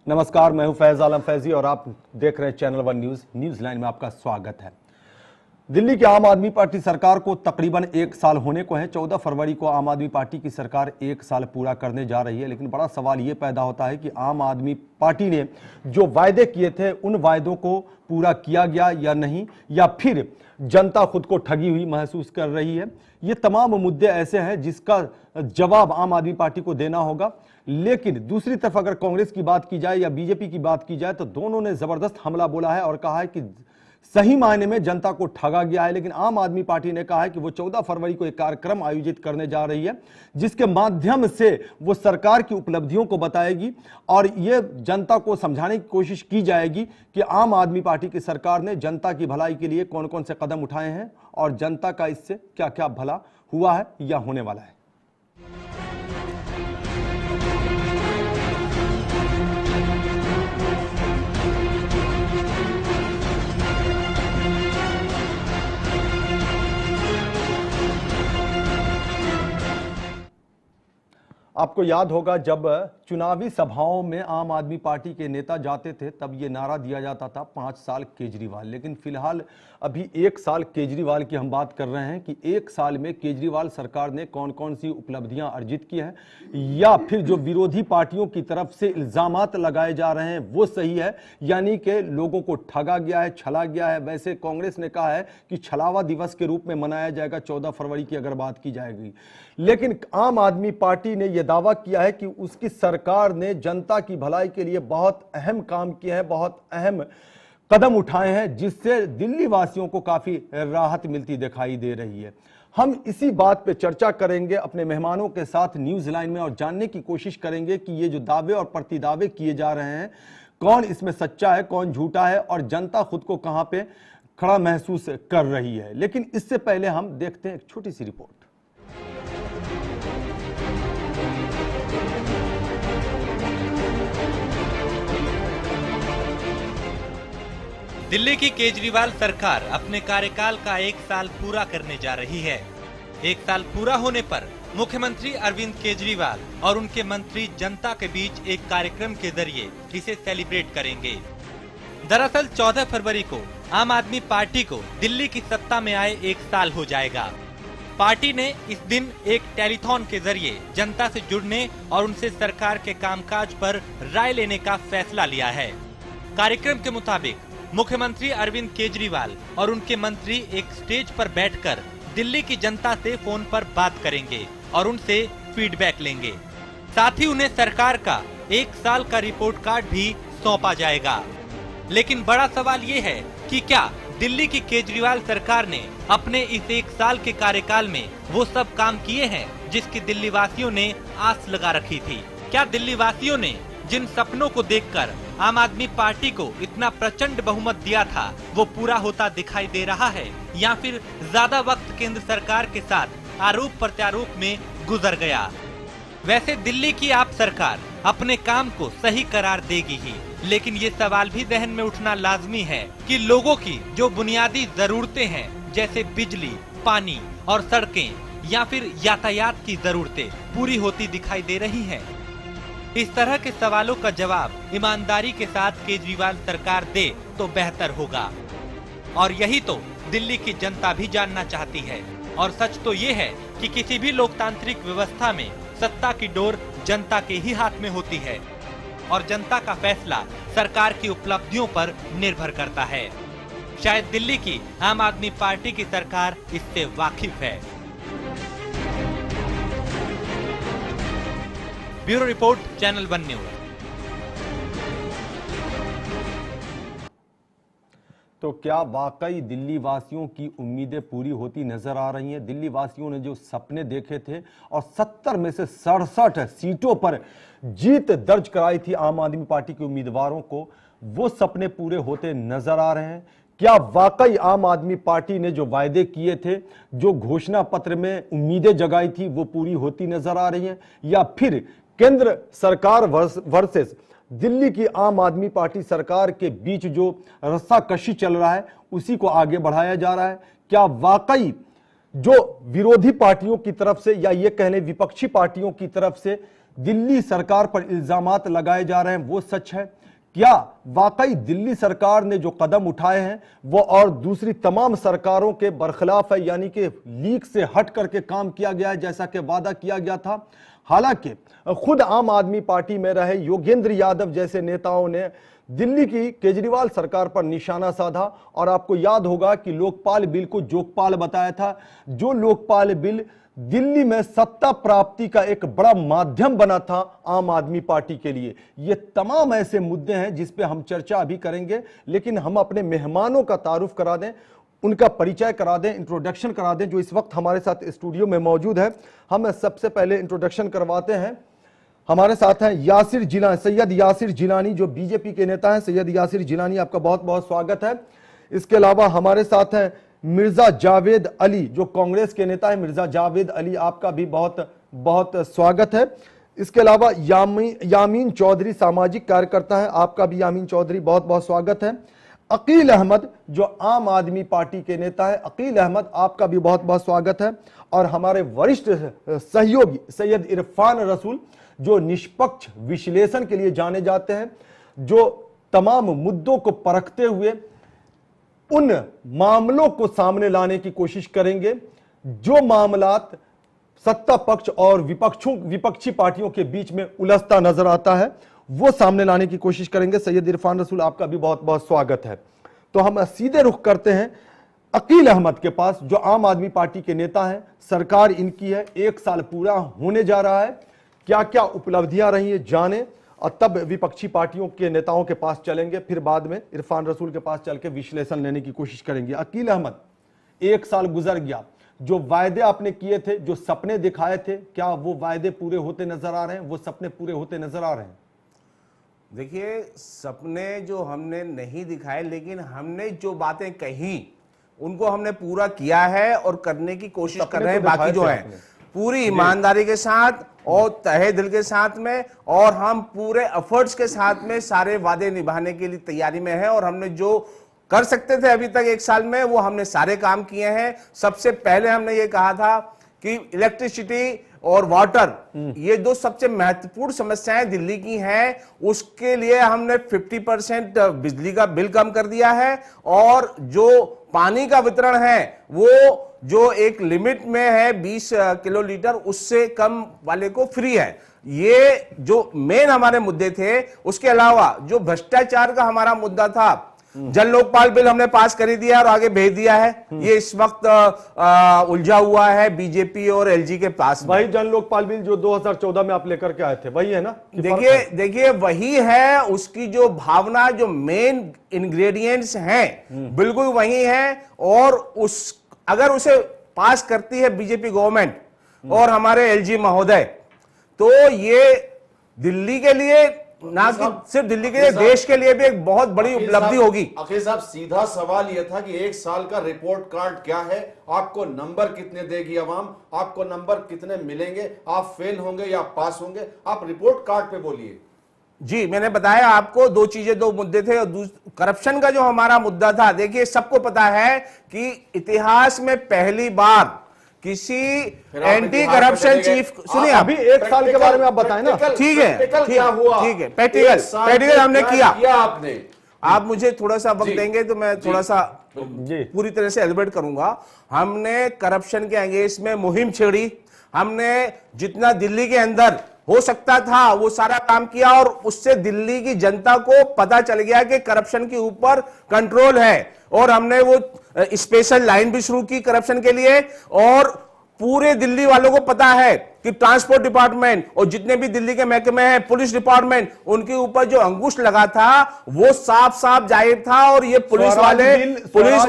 नमस्कार, मैं हूं फैज आलम फैजी और आप देख रहे हैं चैनल वन न्यूज लाइन में आपका स्वागत है। दिल्ली की आम आदमी पार्टी सरकार को तकरीबन 1 साल होने को है। 14 फरवरी को आम आदमी पार्टी की सरकार 1 साल पूरा करने जा रही है, लेकिन बड़ा सवाल ये पैदा होता है कि आम आदमी पार्टी ने जो वायदे किए थे उन वायदों को पूरा किया गया या नहीं, या फिर जनता खुद को ठगी हुई महसूस कर रही है। ये तमाम मुद्दे ऐसे हैं जिसका जवाब आम आदमी पार्टी को देना होगा। लेकिन दूसरी तरफ अगर कांग्रेस की बात की जाए या बीजेपी की बात की जाए तो दोनों ने जबरदस्त हमला बोला है और कहा है कि सही मायने में जनता को ठगा गया है। लेकिन आम आदमी पार्टी ने कहा है कि वो 14 फरवरी को एक कार्यक्रम आयोजित करने जा रही है जिसके माध्यम से वो सरकार की उपलब्धियों को बताएगी और ये जनता को समझाने की कोशिश की जाएगी कि आम आदमी पार्टी की सरकार ने जनता की भलाई के लिए कौन कौन से कदम उठाए हैं और जनता का इससे क्या क्या भला हुआ है या होने वाला है। आपको याद होगा जब चुनावी सभाओं में आम आदमी पार्टी के नेता जाते थे तब ये नारा दिया जाता था 5 साल केजरीवाल। लेकिन फिलहाल अभी 1 साल केजरीवाल की हम बात कर रहे हैं कि 1 साल में केजरीवाल सरकार ने कौन कौन सी उपलब्धियां अर्जित की हैं, या फिर जो विरोधी पार्टियों की तरफ से इल्जामात लगाए जा रहे हैं वो सही है, यानी कि लोगों को ठगा गया है, छला गया है। वैसे कांग्रेस ने कहा है कि छलावा दिवस के रूप में मनाया जाएगा 14 फरवरी की अगर बात की जाएगी। लेकिन आम आदमी पार्टी ने यह दावा किया है कि उसकी सरकार ने जनता की भलाई के लिए बहुत अहम काम किए हैं, बहुत अहम कदम उठाए हैं, जिससे दिल्ली वासियों को काफी राहत मिलती दिखाई दे रही है। हम इसी बात पे चर्चा करेंगे अपने मेहमानों के साथ न्यूज लाइन में और जानने की कोशिश करेंगे कि ये जो दावे और प्रतिदावे किए जा रहे हैं कौन इसमें सच्चा है, कौन झूठा है और जनता खुद को कहां पे खड़ा महसूस कर रही है। लेकिन इससे पहले हम देखते हैं एक छोटी सी रिपोर्ट। दिल्ली की केजरीवाल सरकार अपने कार्यकाल का 1 साल पूरा करने जा रही है। 1 साल पूरा होने पर मुख्यमंत्री अरविंद केजरीवाल और उनके मंत्री जनता के बीच एक कार्यक्रम के जरिए इसे सेलिब्रेट करेंगे। दरअसल 14 फरवरी को आम आदमी पार्टी को दिल्ली की सत्ता में आए 1 साल हो जाएगा। पार्टी ने इस दिन एक टेलीथॉन के जरिए जनता से जुड़ने और उनसे सरकार के कामकाज पर राय लेने का फैसला लिया है। कार्यक्रम के मुताबिक मुख्यमंत्री अरविंद केजरीवाल और उनके मंत्री एक स्टेज पर बैठकर दिल्ली की जनता से फोन पर बात करेंगे और उनसे फीडबैक लेंगे। साथ ही उन्हें सरकार का 1 साल का रिपोर्ट कार्ड भी सौंपा जाएगा। लेकिन बड़ा सवाल ये है कि क्या दिल्ली की केजरीवाल सरकार ने अपने इस 1 साल के कार्यकाल में वो सब काम किए हैं जिसकी दिल्ली वासियों ने आस लगा रखी थी? क्या दिल्ली वासियों ने जिन सपनों को देखकर आम आदमी पार्टी को इतना प्रचंड बहुमत दिया था वो पूरा होता दिखाई दे रहा है, या फिर ज्यादा वक्त केंद्र सरकार के साथ आरोप प्रत्यारोप में गुजर गया? वैसे दिल्ली की आप सरकार अपने काम को सही करार देगी ही, लेकिन ये सवाल भी जहन में उठना लाजमी है कि लोगों की जो बुनियादी जरूरतें हैं जैसे बिजली, पानी और सड़कें या फिर यातायात की जरूरतें पूरी होती दिखाई दे रही हैं। इस तरह के सवालों का जवाब ईमानदारी के साथ केजरीवाल सरकार दे तो बेहतर होगा, और यही तो दिल्ली की जनता भी जानना चाहती है। और सच तो ये है कि किसी भी लोकतांत्रिक व्यवस्था में सत्ता की डोर जनता के ही हाथ में होती है और जनता का फैसला सरकार की उपलब्धियों पर निर्भर करता है। शायद दिल्ली की आम आदमी पार्टी की सरकार इससे वाकिफ है। Bureau report, channel one news. तो क्या वाकई दिल्ली वासियों की उम्मीदें पूरी होती नजर आ रही हैं? दिल्ली वासियों ने जो सपने देखे थे और 70 में से 67 सीटों पर जीत दर्ज कराई थी आम आदमी पार्टी के उम्मीदवारों को, वो सपने पूरे होते नजर आ रहे हैं? क्या वाकई आम आदमी पार्टी ने जो वायदे किए थे, जो घोषणा पत्र में उम्मीदें जगाई थी, वो पूरी होती नजर आ रही हैं? या फिर केंद्र सरकार वर्सेस दिल्ली की आम आदमी पार्टी सरकार के बीच जो रस्साकशी चल रहा है उसी को आगे बढ़ाया जा रहा है? क्या वाकई जो विरोधी पार्टियों की तरफ से या ये कहने विपक्षी पार्टियों की तरफ से दिल्ली सरकार पर इल्जामात लगाए जा रहे हैं वो सच है? क्या वाकई दिल्ली सरकार ने जो कदम उठाए हैं वो और दूसरी तमाम सरकारों के बरखिलाफ है, यानी कि लीक से हट करके काम किया गया है जैसा कि वादा किया गया था? हालांकि खुद आम आदमी पार्टी में रहे योगेंद्र यादव जैसे नेताओं ने दिल्ली की केजरीवाल सरकार पर निशाना साधा, और आपको याद होगा कि लोकपाल बिल को जोगपाल बताया था। जो लोकपाल बिल दिल्ली में सत्ता प्राप्ति का एक बड़ा माध्यम बना था आम आदमी पार्टी के लिए। ये तमाम ऐसे मुद्दे हैं जिस पे हम चर्चा अभी करेंगे, लेकिन हम अपने मेहमानों का तारुफ करा दें, उनका परिचय करा दें, इंट्रोडक्शन करा दें, जो इस वक्त हमारे साथ स्टूडियो में मौजूद है। हम सबसे पहले इंट्रोडक्शन करवाते हैं। हमारे साथ हैं यासिर जिलानी, सैयद यासिर जिलानी, जो बीजेपी के नेता हैं। सैयद यासिर जिलानी, आपका बहुत बहुत स्वागत है। इसके अलावा हमारे साथ हैं मिर्जा जावेद अली, जो कांग्रेस के नेता हैं। मिर्जा जावेद अली, आपका भी बहुत बहुत स्वागत है। इसके अलावा यामीन चौधरी, सामाजिक कार्यकर्ता हैं, आपका भी यामीन चौधरी बहुत बहुत स्वागत है। अकील अहमद, जो आम आदमी पार्टी के नेता है, अकील अहमद, आपका भी बहुत बहुत स्वागत है। और हमारे वरिष्ठ सहयोगी सैयद इरफान रसूल, जो निष्पक्ष विश्लेषण के लिए जाने जाते हैं, जो तमाम मुद्दों को परखते हुए उन मामलों को सामने लाने की कोशिश करेंगे जो मामलात सत्ता पक्ष और विपक्षी पार्टियों के बीच में उलझता नजर आता है, वो सामने लाने की कोशिश करेंगे। सैयद इरफान रसूल, आपका भी बहुत बहुत स्वागत है। तो हम सीधे रुख करते हैं अकील अहमद के पास, जो आम आदमी पार्टी के नेता हैं। सरकार इनकी है, 1 साल पूरा होने जा रहा है। क्या क्या उपलब्धियां रही है जाने, और तब विपक्षी पार्टियों के नेताओं के पास चलेंगे, फिर बाद में इरफान रसूल के पास चल के विश्लेषण लेने की कोशिश करेंगे। अकील अहमद, 1 साल गुजर गया, जो वायदे आपने किए थे, जो सपने दिखाए थे, क्या वो वायदे पूरे होते नजर आ रहे हैं? वो सपने पूरे होते नजर आ रहे हैं? देखिए, सपने जो हमने नहीं दिखाए, लेकिन हमने जो बातें कही उनको हमने पूरा किया है और करने की कोशिश कर रहे हैं। बाकी जो है पूरी ईमानदारी के साथ और तहे दिल के साथ में, और हम पूरे एफर्ट्स के साथ में सारे वादे निभाने के लिए तैयारी में है। और हमने जो कर सकते थे अभी तक 1 साल में, वो हमने सारे काम किए हैं। सबसे पहले हमने ये कहा था कि इलेक्ट्रिसिटी और वाटर, ये 2 सबसे महत्वपूर्ण समस्याएं दिल्ली की हैं, उसके लिए हमने 50% बिजली का बिल कम कर दिया है। और जो पानी का वितरण है वो जो एक लिमिट में है 20 किलो लीटर, उससे कम वाले को फ्री है। ये जो मेन हमारे मुद्दे थे। उसके अलावा जो भ्रष्टाचार का हमारा मुद्दा था, जन लोकपाल बिल हमने पास कर दिया और आगे भेज दिया है। ये इस वक्त उलझा हुआ है बीजेपी और एलजी के पास। वही जन लोकपाल बिल जो 2014 में आप लेकर के आए थे, वही है ना? देखिए वही है। उसकी जो भावना, जो मेन इंग्रेडिएंट्स हैं, बिल्कुल वही है। और अगर उसे पास करती है बीजेपी गवर्नमेंट और हमारे एलजी महोदय, तो ये दिल्ली के लिए, ना कि सिर्फ दिल्ली के लिए, देश के लिए भी एक बहुत बड़ी उपलब्धि होगी। अखिल साहब, सीधा सवाल यह था कि 1 साल का रिपोर्ट कार्ड क्या है? आपको नंबर कितने देगी आवाम? आपको नंबर कितने मिलेंगे? आप फेल होंगे या पास होंगे? आप रिपोर्ट कार्ड पे बोलिए। जी, मैंने बताया आपको 2 चीजें, 2 मुद्दे थे। और करप्शन का जो हमारा मुद्दा था, देखिए सबको पता है कि इतिहास में पहली बार किसी एंटी करप्शन चीफ, सुनिए अभी 1 साल के बारे में आप बताएं ना। ठीक है, ठीक है, प्रैक्टिकल हमने किया। आपने, आप मुझे थोड़ा सा वक्त देंगे तो मैं थोड़ा सा पूरी तरह से एलिब्रेट करूंगा। हमने करप्शन के अगेंस्ट में मुहिम छेड़ी। हमने जितना दिल्ली के अंदर हो सकता था वो सारा काम किया, और उससे दिल्ली की जनता को पता चल गया कि करप्शन के ऊपर कंट्रोल है। और हमने वो स्पेशल लाइन भी शुरू की करप्शन के लिए। और पूरे दिल्ली वालों को पता है कि ट्रांसपोर्ट डिपार्टमेंट और जितने भी दिल्ली के महकमे हैं, पुलिस डिपार्टमेंट, उनके ऊपर जो अंकुश लगा था वो साफ साफ जाहिर था। और ये पुलिस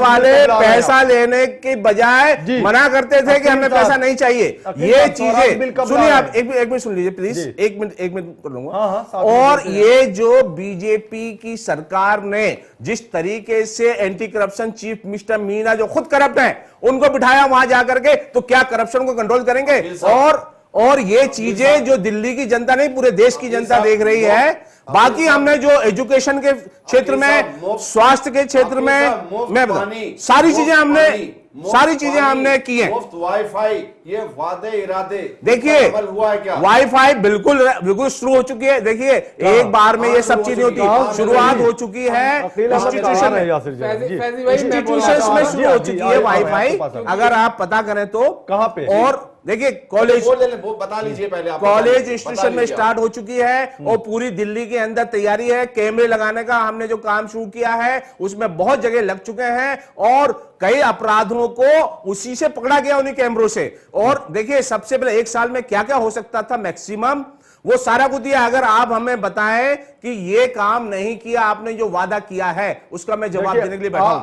वाले पैसा लेने के बजाय मना करते थे कि हमें पैसा नहीं चाहिए। ये चीजें सुनिए आप, एक मिनट सुन लीजिए प्लीज, एक मिनट कर लूंगा। और ये जो बीजेपी की सरकार ने जिस तरीके से anti corruption chief mister Meena, जो खुद करप्ट हैं, उनको बिठाया वहां जाकर के, तो क्या करप्शन को कंट्रोल करेंगे? और ये चीजें जो दिल्ली की जनता नहीं, पूरे देश की जनता देख रही है। बाकी हमने जो एजुकेशन के क्षेत्र में, स्वास्थ्य के क्षेत्र में, मैं सारी चीजें हमने सारी चीजें हमने की है। मुफ्त वाईफाई, ये वादे इरादे देखिए अमल हुआ है क्या? वाईफाई बिल्कुल बिल्कुल शुरू हो चुकी है। देखिए एक बार में ये सब चीजें होती है, शुरुआत हो चुकी है इंस्टीट्यूशन में शुरू हो चुकी है वाईफाई। अगर आप पता करें तो कहां पे, और देखिए कॉलेज वो बता लीजिए पहले आप, कॉलेज इंस्टीट्यूशन में स्टार्ट हो चुकी है और पूरी दिल्ली के अंदर तैयारी है। कैमरे लगाने का हमने जो काम शुरू किया है उसमें बहुत जगह लग चुके हैं और कई अपराधों को उसी से पकड़ा गया, उन्हीं कैमरों से। और देखिए सबसे पहले एक साल में क्या क्या हो सकता था मैक्सिमम, वो सारा कुछ दिया। अगर आप हमें बताएं कि ये काम नहीं किया, आपने जो वादा किया है उसका मैं जवाब देने के लिए बैठा हूं।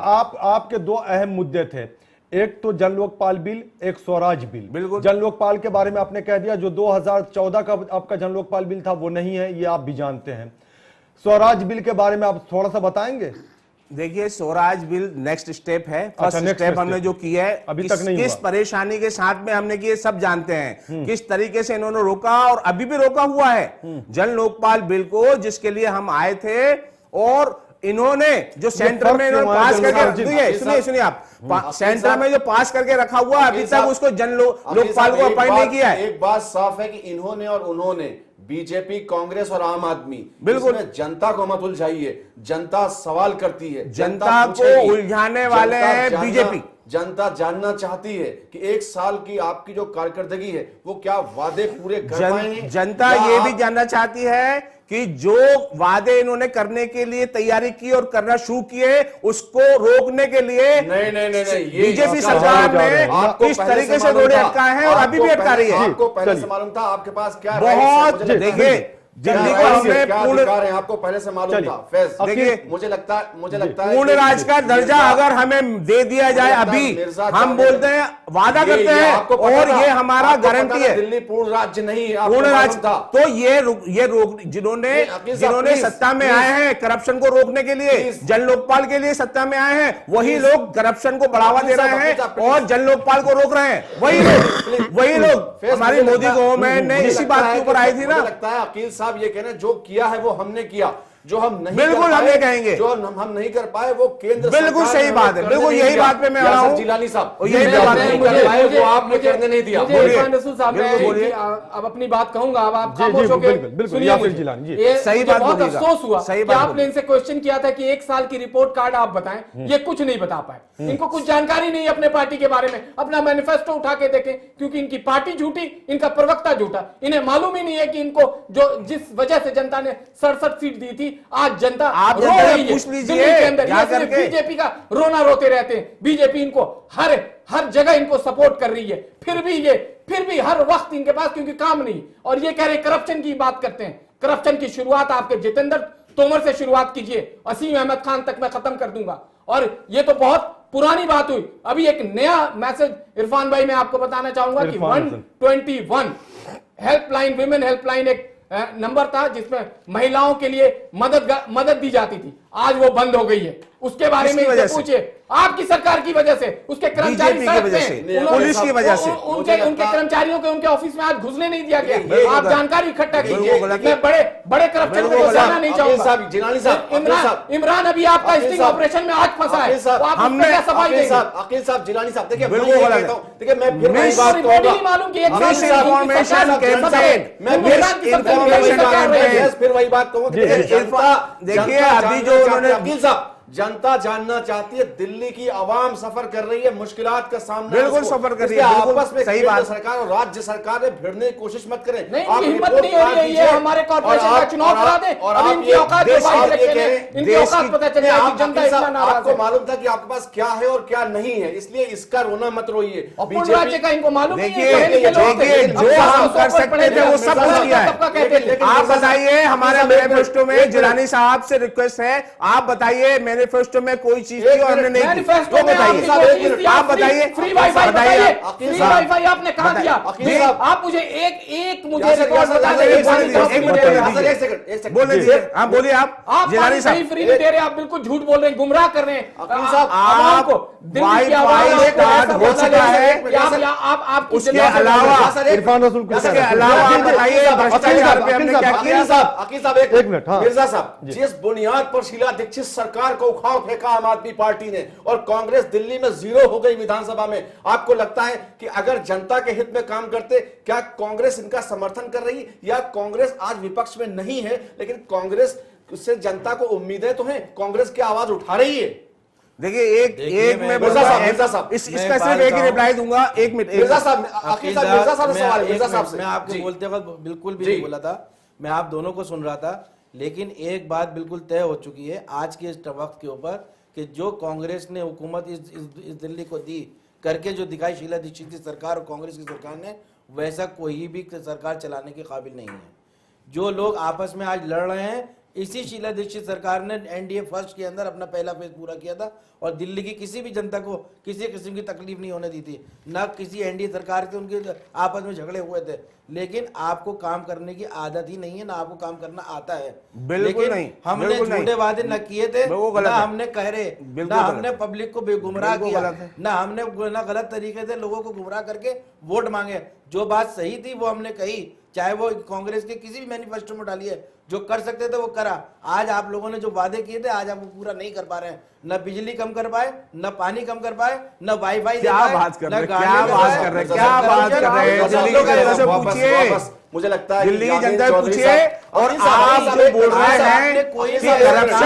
आपके दो अहम मुद्दे थे, एक तो जन लोकपाल बिल, एक स्वराज बिल। बिल्कुल। जन लोकपाल के बारे में आपने कह दिया, जो 2014 का आपका जन लोकपाल बिल था वो नहीं है, ये आप भी जानते हैं। स्वराज बिल के बारे में आप थोड़ा सा बताएंगे? देखिए स्वराज बिल नेक्स्ट स्टेप है। फर्स्ट स्टेप हमने जो किया है अभी तक नहीं किस हुआ। परेशानी के साथ में हमने किए सब जानते हैं, किस तरीके से इन्होंने रोका और अभी भी रोका हुआ है जन लोकपाल बिल को, जिसके लिए हम आए थे। और इन्होंने जो सेंटर में इन्होंने पास करके, सुनिए आप, सेंटर में जो पास करके रखा हुआ अभी तक उसको जन लोकपाल को अपॉइंट नहीं किया है। एक बात साफ है कि इन्होंने और उन्होंने, बीजेपी, कांग्रेस और आम आदमी, बिल्कुल जनता को मत उलझाइए। जनता सवाल करती है, जनता को उलझाने वाले हैं बीजेपी। जनता जानना चाहती है कि एक साल की आपकी जो कारकर्दगी है वो क्या वादे पूरे कर पाए हैं। जनता ये भी जानना चाहती है कि जो वादे इन्होंने करने के लिए तैयारी की और करना शुरू किए उसको रोकने के लिए नहीं, बीजेपी सरकार ने किस तरीके से रोड़े अटकाए हैं और अभी भी अटका रही है। आपको पहले से मालूम था, आपके पास क्या बहुत, देखिए दिल्ली को हमने पूर्ण, आपको पहले से मालूम था। फैज, देखिए मुझे लगता है पूर्ण राज का दर्जा अगर हमें दे दिया जाए अभी, हम बोलते हैं वादा करते हैं और ये हमारा गारंटी है। दिल्ली पूर्ण राज्य नहीं है, पूर्ण राज्य था। तो ये रोक जिन्होंने सत्ता में आए हैं करप्शन को रोकने के लिए, जन लोकपाल के लिए सत्ता में आए हैं, वही लोग करप्शन को बढ़ावा दे रहे हैं और जन लोकपाल को रोक रहे हैं। वही लोग हमारी मोदी गवर्नमेंट ने इसी बात के ऊपर आई थी ना। लगता है अकील साहब ये कहना, जो किया है वो हमने किया, जो हम नहीं बिल्कुल हम ये कहेंगे, जो हम नहीं कर पाए वो केंद्र बिल्कुल सही बात है। बिल्कुल यही बात पे मैं आ रहा हूं जिलानी साहब, और यही बात नहीं कर पाए वो आपने करने नहीं दिया। बोलिए, अब अपनी बात कहूंगा, अब आप खामोश होकर सुनिए मुझे। सही बात, बहुत अफसोस हुआ कि बात आपने इनसे क्वेश्चन किया था कि एक साल की रिपोर्ट कार्ड आप बताएं, ये कुछ नहीं बता पाए। इनको कुछ जानकारी नहीं है अपने पार्टी के बारे में। अपना मैनिफेस्टो उठा के देखें, क्योंकि इनकी पार्टी झूठी, इनका प्रवक्ता झूठा। इन्हें मालूम ही नहीं है कि इनको जो जिस वजह से जनता ने 67 सीट दी थी, आज जनता आप रो रही है पूछ लीजिए दिल्ली के अंदर। ये सिर्फ बीजेपी का रोना रोते रहते हैं। बीजेपी इनको हर जगह इनको सपोर्ट कर रही है, फिर भी हर वक्त इनके पास क्योंकि काम नहीं। और ये कह रहे करप्शन की बात करते हैं। करप्शन की शुरुआत आपके जितेंद्र तोमर से शुरुआत कीजिए, असीम अहमद खान तक मैं खत्म कर दूंगा। और ये तो बहुत पुरानी बात हुई। अभी एक नया मैसेज इरफान भाई मैं आपको बताना चाहूंगा कि 121 हेल्पलाइन, विमेन हेल्पलाइन एक नंबर था जिसमें महिलाओं के लिए मदद दी जाती थी, आज वो बंद हो गई है। उसके बारे में पूछिए, आपकी सरकार की वजह से, उसके कर्मचारी सड़क पे, पुलिस की वजह से, उनके कर्मचारियों के उनके ऑफिस में आज घुसने नहीं दिया गया। आप जानकारी इकट्ठा कीजिए। मैं बड़े करप्शन को जाना नहीं चाहूंगा। इमरान अभी आपका स्टिंग ऑपरेशन में आज फंसा है, तो आप उसमें क्या सफाई देंगे? अकील साहब, जिलानी साहब, देखिए बिल्कुल देखिए मैं फिर वही बात कहूंगा, मालूम कि फिर वही बात कहूंगा। देखिए अभी जो उन्होंने, अकील साहब, जनता जानना चाहती है, दिल्ली की आवाम सफर कर रही है, मुश्किलात का सामना, बिल्कुल सफर कर रही है, आपस में सही केंद्र बात। सरकार और राज्य सरकार ने भिड़ने की कोशिश मत करें। नहीं, हिम्मत नहीं हो रही है। ये हमारे कॉर्पोरेशन का चुनाव करा दे और इनकी औकात पता चले। जनता इतना नाराज है। आपको मालूम था कि आपके पास क्या है और क्या नहीं है, इसलिए इसका रोना मत रोइए। पूर्ण राज्य का इनको मालूम नहीं है। देखिए जो हम कर सकते थे वो सब कुछ किया है। आप बताइए, हमारे मैनिफेस्टो में जिलानी साहब से रिक्वेस्ट है, आप बताइए मैनिफेस्टो में कोई चीज की और हमने नहीं की, तो बताइए। आप बताइए, फ्री वाईफाई बताइए, फ्री वाईफाई आपने कहा दिया? आप मुझे एक रिकॉर्ड बता दीजिए, बोल दीजिए। हाँ बोलिए आप जिलानी साहब। फ्री नहीं दे रहे, आप बिल्कुल झूठ बोल रहे हैं, गुमराह कर रहे हैं। आप वाईफाई कार्ड हो चुका है, उसके अलावा इरफान रसूल, उसके अलावा बताइए भ्रष्टाचार पे हमने क्या किया? अकील साहब एक मिनट, मिर्जा साहब, जिस बुनियाद पर शीला दीक्षित सरकार को उखाड़ फेंका आम आदमी पार्टी ने और कांग्रेस दिल्ली में जीरो हो गई विधानसभा में। आपको लगता है कि अगर जनता के हित में काम करते, क्या कांग्रेस इनका समर्थन कर रही, या कांग्रेस आज विपक्ष में नहीं है लेकिन कांग्रेस से जनता को उम्मीदें तो हैं, कांग्रेस की आवाज उठा रही है? देखिए एक मैं इसका सिर्फ एक ही रिप्लाई दूंगा। एक मिनट मिर्जा साहब, मिर्जा साहब से सवाल है, मिर्जा साहब से। मैं आपके बोलते वक्त बिल्कुल भी नहीं बोला था, मैं आप दोनों को सुन रहा था, लेकिन एक बात बिल्कुल तय हो चुकी है आज के इस वक्त के ऊपर कि जो कांग्रेस ने हुकूमत इस दिल्ली को दी करके जो दिखाई शीला दीक्षित की सरकार और कांग्रेस की सरकार ने, वैसा कोई भी सरकार चलाने के काबिल नहीं है। जो लोग आपस में आज लड़ रहे हैं, इसी शीला दीक्षित सरकार ने एनडीए फर्स्ट के अंदर अपना पहला फेज पूरा किया था और दिल्ली की किसी भी जनता को किसी किस्म की तकलीफ नहीं होने दी थी। ना किसी एनडीए सरकार से उनके आपस में झगड़े हुए थे, लेकिन आपको काम करने की आदत ही नहीं है, ना आपको काम करना आता है। बिल्कुल नहीं, हमने झूठे वादे न किए थे, ना हमने कह रहे, ना हमने पब्लिक को गुमराह किया, ना हमने ना गलत तरीके से लोगों को गुमराह करके वोट मांगे। जो बात सही थी वो हमने कही, चाहे वो कांग्रेस के किसी भी मैनिफेस्टो में डालिए, जो कर सकते थे वो करा। आज आप लोगों ने जो वादे किए थे आज आप वो पूरा नहीं कर पा रहे हैं, न बिजली कम कर पाए, न पानी कम कर पाए, न वाईफाई क्या बात कर रहे हैं, क्या बात कर रहे हैं, क्या बात कर रहे हैं। दिल्ली की जनता से पूछिए, मुझे लगता है दिल्ली की जनता से पूछिए। और आप जो बोल रहे हैं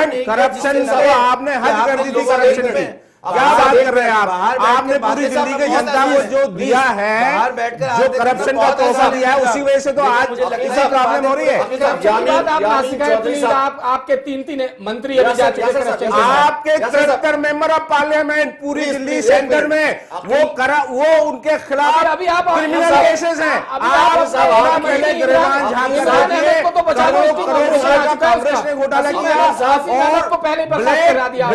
कि करप्शन से आपने हद कर दी थी, करप्शन की क्या बात कर रहे हैं आप? आपने पूरी दिल्ली की जनता को जो दिया है, जो करप्शन का तोहफा दिया है, उसी वजह से तो आज इसी प्रॉब्लम हो रही है। आपके 3 मंत्री अभी जा चुके हैं, आपके 73 मेंबर ऑफ पार्लियामेंट पूरी दिल्ली सेंटर में वो उनके खिलाफ अभी आप क्रिमिनल केसेस हैं। आप पहले गिरिराज झा के कांग्रेस ने घोटाला किया और पहले बर्खास्त करा दिया।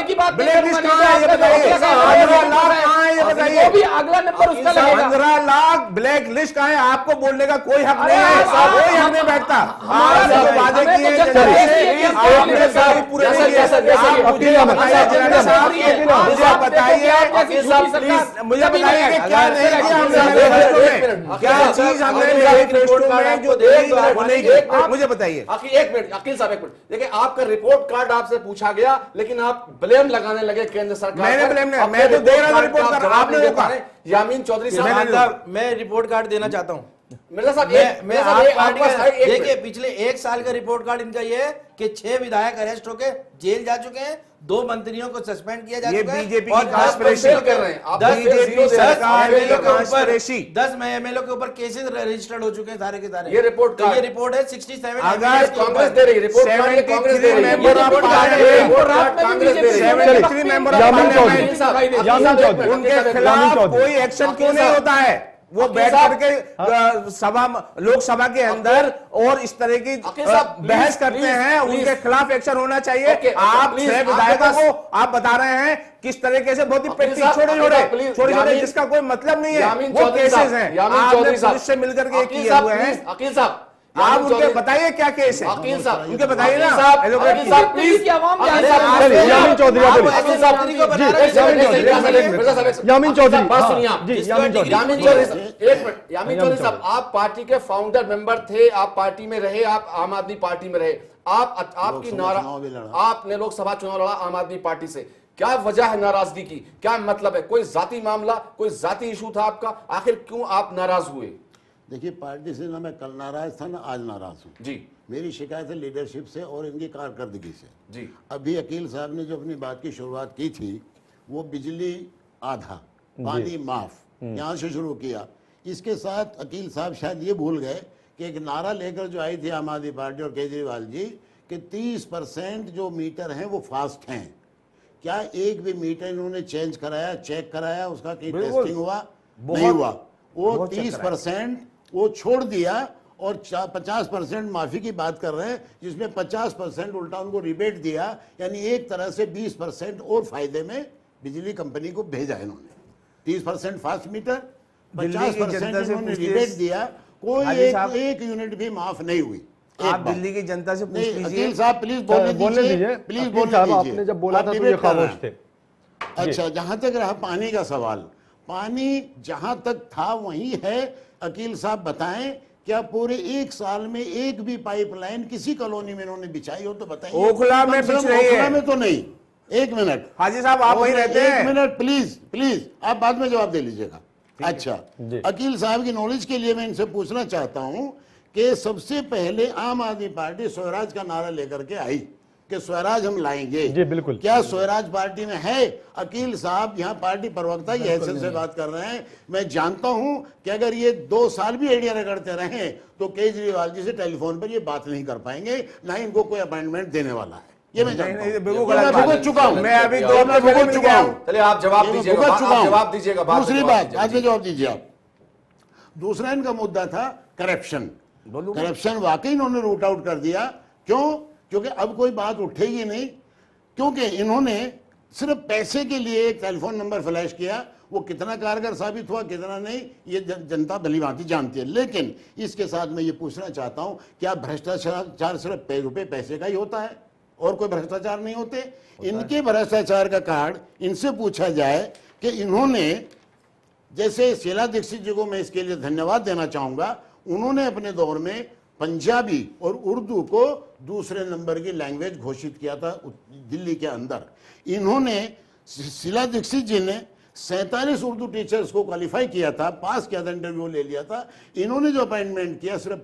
की बात ब्लैक लिस्ट कहां है ये बताइए, 15 लाख कहां है ये बताइए, वो भी अगला नंबर उसका लगेगा। 15 लाख ब्लैक लिस्ट कहां है? आपको बोलने का कोई हक नहीं है, कोई हक नहीं बैठता। आपने जो वादे किए आपने सारे पूरे नहीं किए। आप मुझे बताइए जनता साहब, मुझे बताइए, मुझे बताइए कि क्या नहीं किया हमने मैनिफेस्टो में, क्या चीज हमने मैनिफेस्टो में जो दी वो नहीं की, मुझे बताइए। एक मिनट अकील साहब, एक मिनट देखिए, आपका रिपोर्ट कार्ड आपसे पूछा गया लेकिन आप ब्लेम लगाने लगे केंद्र सरकार। मैंने ब्लेम नहीं, मैं तो दे रहा था रिपोर्ट कार्ड, आपने देखा। यामीन चौधरी साहब, मैं रिपोर्ट कार्ड देना चाहता हूँ। मिर्जा साहब, देखिए पिछले 1 साल का रिपोर्ट कार्ड इनका ये है कि 6 विधायक अरेस्ट होके जेल जा चुके हैं, 2 मंत्रियों को सस्पेंड किया जा चुका है, बीजेपी और 10 एमएलए के ऊपर केसेस रजिस्टर्ड हो चुके हैं सारे के सारे। ये रिपोर्ट तो ये रिपोर्ट है 67 अगर कांग्रेस दे रही है रिपोर्ट, कांग्रेस दे रही है उनके खिलाफ कोई एक्शन क्यों नहीं होता है? वो बैठ करके सभा लोकसभा के अंदर और इस तरह की बहस करते हैं, उनके खिलाफ एक्शन होना चाहिए। आप 6 विधायकों को आप बता रहे हैं किस तरीके से बहुत ही प्रैक्टिस छोटे जिसका कोई मतलब नहीं है, वो केसेस हैं। आपने पुलिस से मिलकर के किए हुए हैं। अकील साहब, आप उनके बताइए क्या केस है, अकील साहब उनके बताइए ना। प्लीज की आवाम यामीन चौधरी यामीन चौधरी साहब, आप पार्टी के फाउंडर मेंबर थे, आप पार्टी में रहे, आप आम आदमी पार्टी में रहे, आपने लोकसभा चुनाव लड़ा आम आदमी पार्टी से। क्या वजह है नाराजगी की, क्या मतलब है? कोई जाती मामला, कोई जाती इशू था आपका? आखिर क्यों आप नाराज हुए? देखिए, पार्टी से ना मैं कल नाराज था ना आज नाराज हूँ जी। मेरी शिकायत है लीडरशिप से और इनकी कारकर्दगी से जी। अभी अकील साहब ने जो अपनी बात की शुरुआत की थी, वो बिजली आधा पानी माफ, यहाँ से शुरू किया। इसके साथ अकील साहब शायद ये भूल गए कि एक नारा लेकर जो आई थी आम आदमी पार्टी और केजरीवाल जी कि 30% जो मीटर हैं वो फास्ट हैं। क्या एक भी मीटर इन्होंने चेंज कराया, चेक कराया, उसका कहीं टेस्टिंग हुआ? नहीं हुआ। वो 30% वो छोड़ दिया और 50% माफी की बात कर रहे हैं, जिसमें 50% उल्टा उनको रिबेट दिया, यानी एक तरह से 20% और फायदे में बिजली कंपनी को भेजा इन्होंने। 30% फास्ट मीटर, 50% इन्होंने रिबेट दिया, कोई एक यूनिट भी माफ नहीं हुई। आप दिल्ली की जनता से पूछ लीजिए। अकील साहब प्लीज बोलने दीजिए, प्लीज बोलने दीजिए। आपने जब बोला था तो ये खामोश थे। अच्छा, जहां तक रहा पानी का सवाल, पानी जहां तक था वही है। अकील साहब बताएं क्या पूरे एक साल में एक भी पाइपलाइन किसी कॉलोनी में इन्होंने बिछाई हो तो बताइए। ओखला में कम से कम बिछ रही है। ओखला में तो नहीं। एक मिनट हाजी साहब, आप वहीं रहते हैं। एक मिनट प्लीज प्लीज, आप बाद में जवाब दे लीजिएगा। अच्छा, अकील साहब की नॉलेज के लिए मैं इनसे पूछना चाहता हूं कि सबसे पहले आम आदमी पार्टी स्वराज का नारा लेकर के आई कि स्वराज हम लाएंगे। जी बिल्कुल। क्या स्वराज पार्टी में है? अकील साहब यहाँ पार्टी प्रवक्ता की हैसियत से बात कर रहे हैं। मैं जानता हूं कि अगर ये 2 साल भी आइडिया रगड़ते रहे तो केजरीवाल जी से टेलीफोन पर ये बात नहीं कर पाएंगे, ना इनको कोई अपॉइंटमेंट देने वाला है। ये मैं जानता हूं। बिल्कुल गलत बात है। भुगत चुका हूं। मैं अभी ये 2 मैं भुगत चुका हूं। चलिए आप जवाब दीजिएगा, भुगत चुका हूं। जवाब दीजिएगा। बाद में दूसरी जवाब बात, दीजिए। आज में जवाब दीजिए आप। दूसरा इनका मुद्दा था करप्शन। करप्शन वाकई इन्होंने रूट आउट कर दिया। क्यों? क्योंकि अब कोई बात उठेगी नहीं, क्योंकि इन्होंने सिर्फ पैसे के लिए एक टेलीफोन नंबर फ्लैश किया। वो कितना कारगर साबित हुआ कितना नहीं, ये जनता भली भांति जानती है। लेकिन इसके साथ मैं ये पूछना चाहता हूं, क्या भ्रष्टाचार सिर्फ रुपए पैसे का ही होता है और कोई भ्रष्टाचार नहीं होते? इनके भ्रष्टाचार का कार्ड इनसे पूछा जाए कि इन्होंने, जैसे शीला दीक्षित जी को मैं इसके लिए धन्यवाद देना चाहूंगा, उन्होंने अपने दौर में पंजाबी और उर्दू को दूसरे नंबर की लैंग्वेज घोषित किया था दिल्ली के अंदर। इन्होंने, शीला दीक्षित जी ने 47 उर्दू टीचर्स को क्वालिफाई किया था, पास किया था, इंटरव्यू ले लिया था। इन्होंने जो अपॉइंटमेंट किया सिर्फ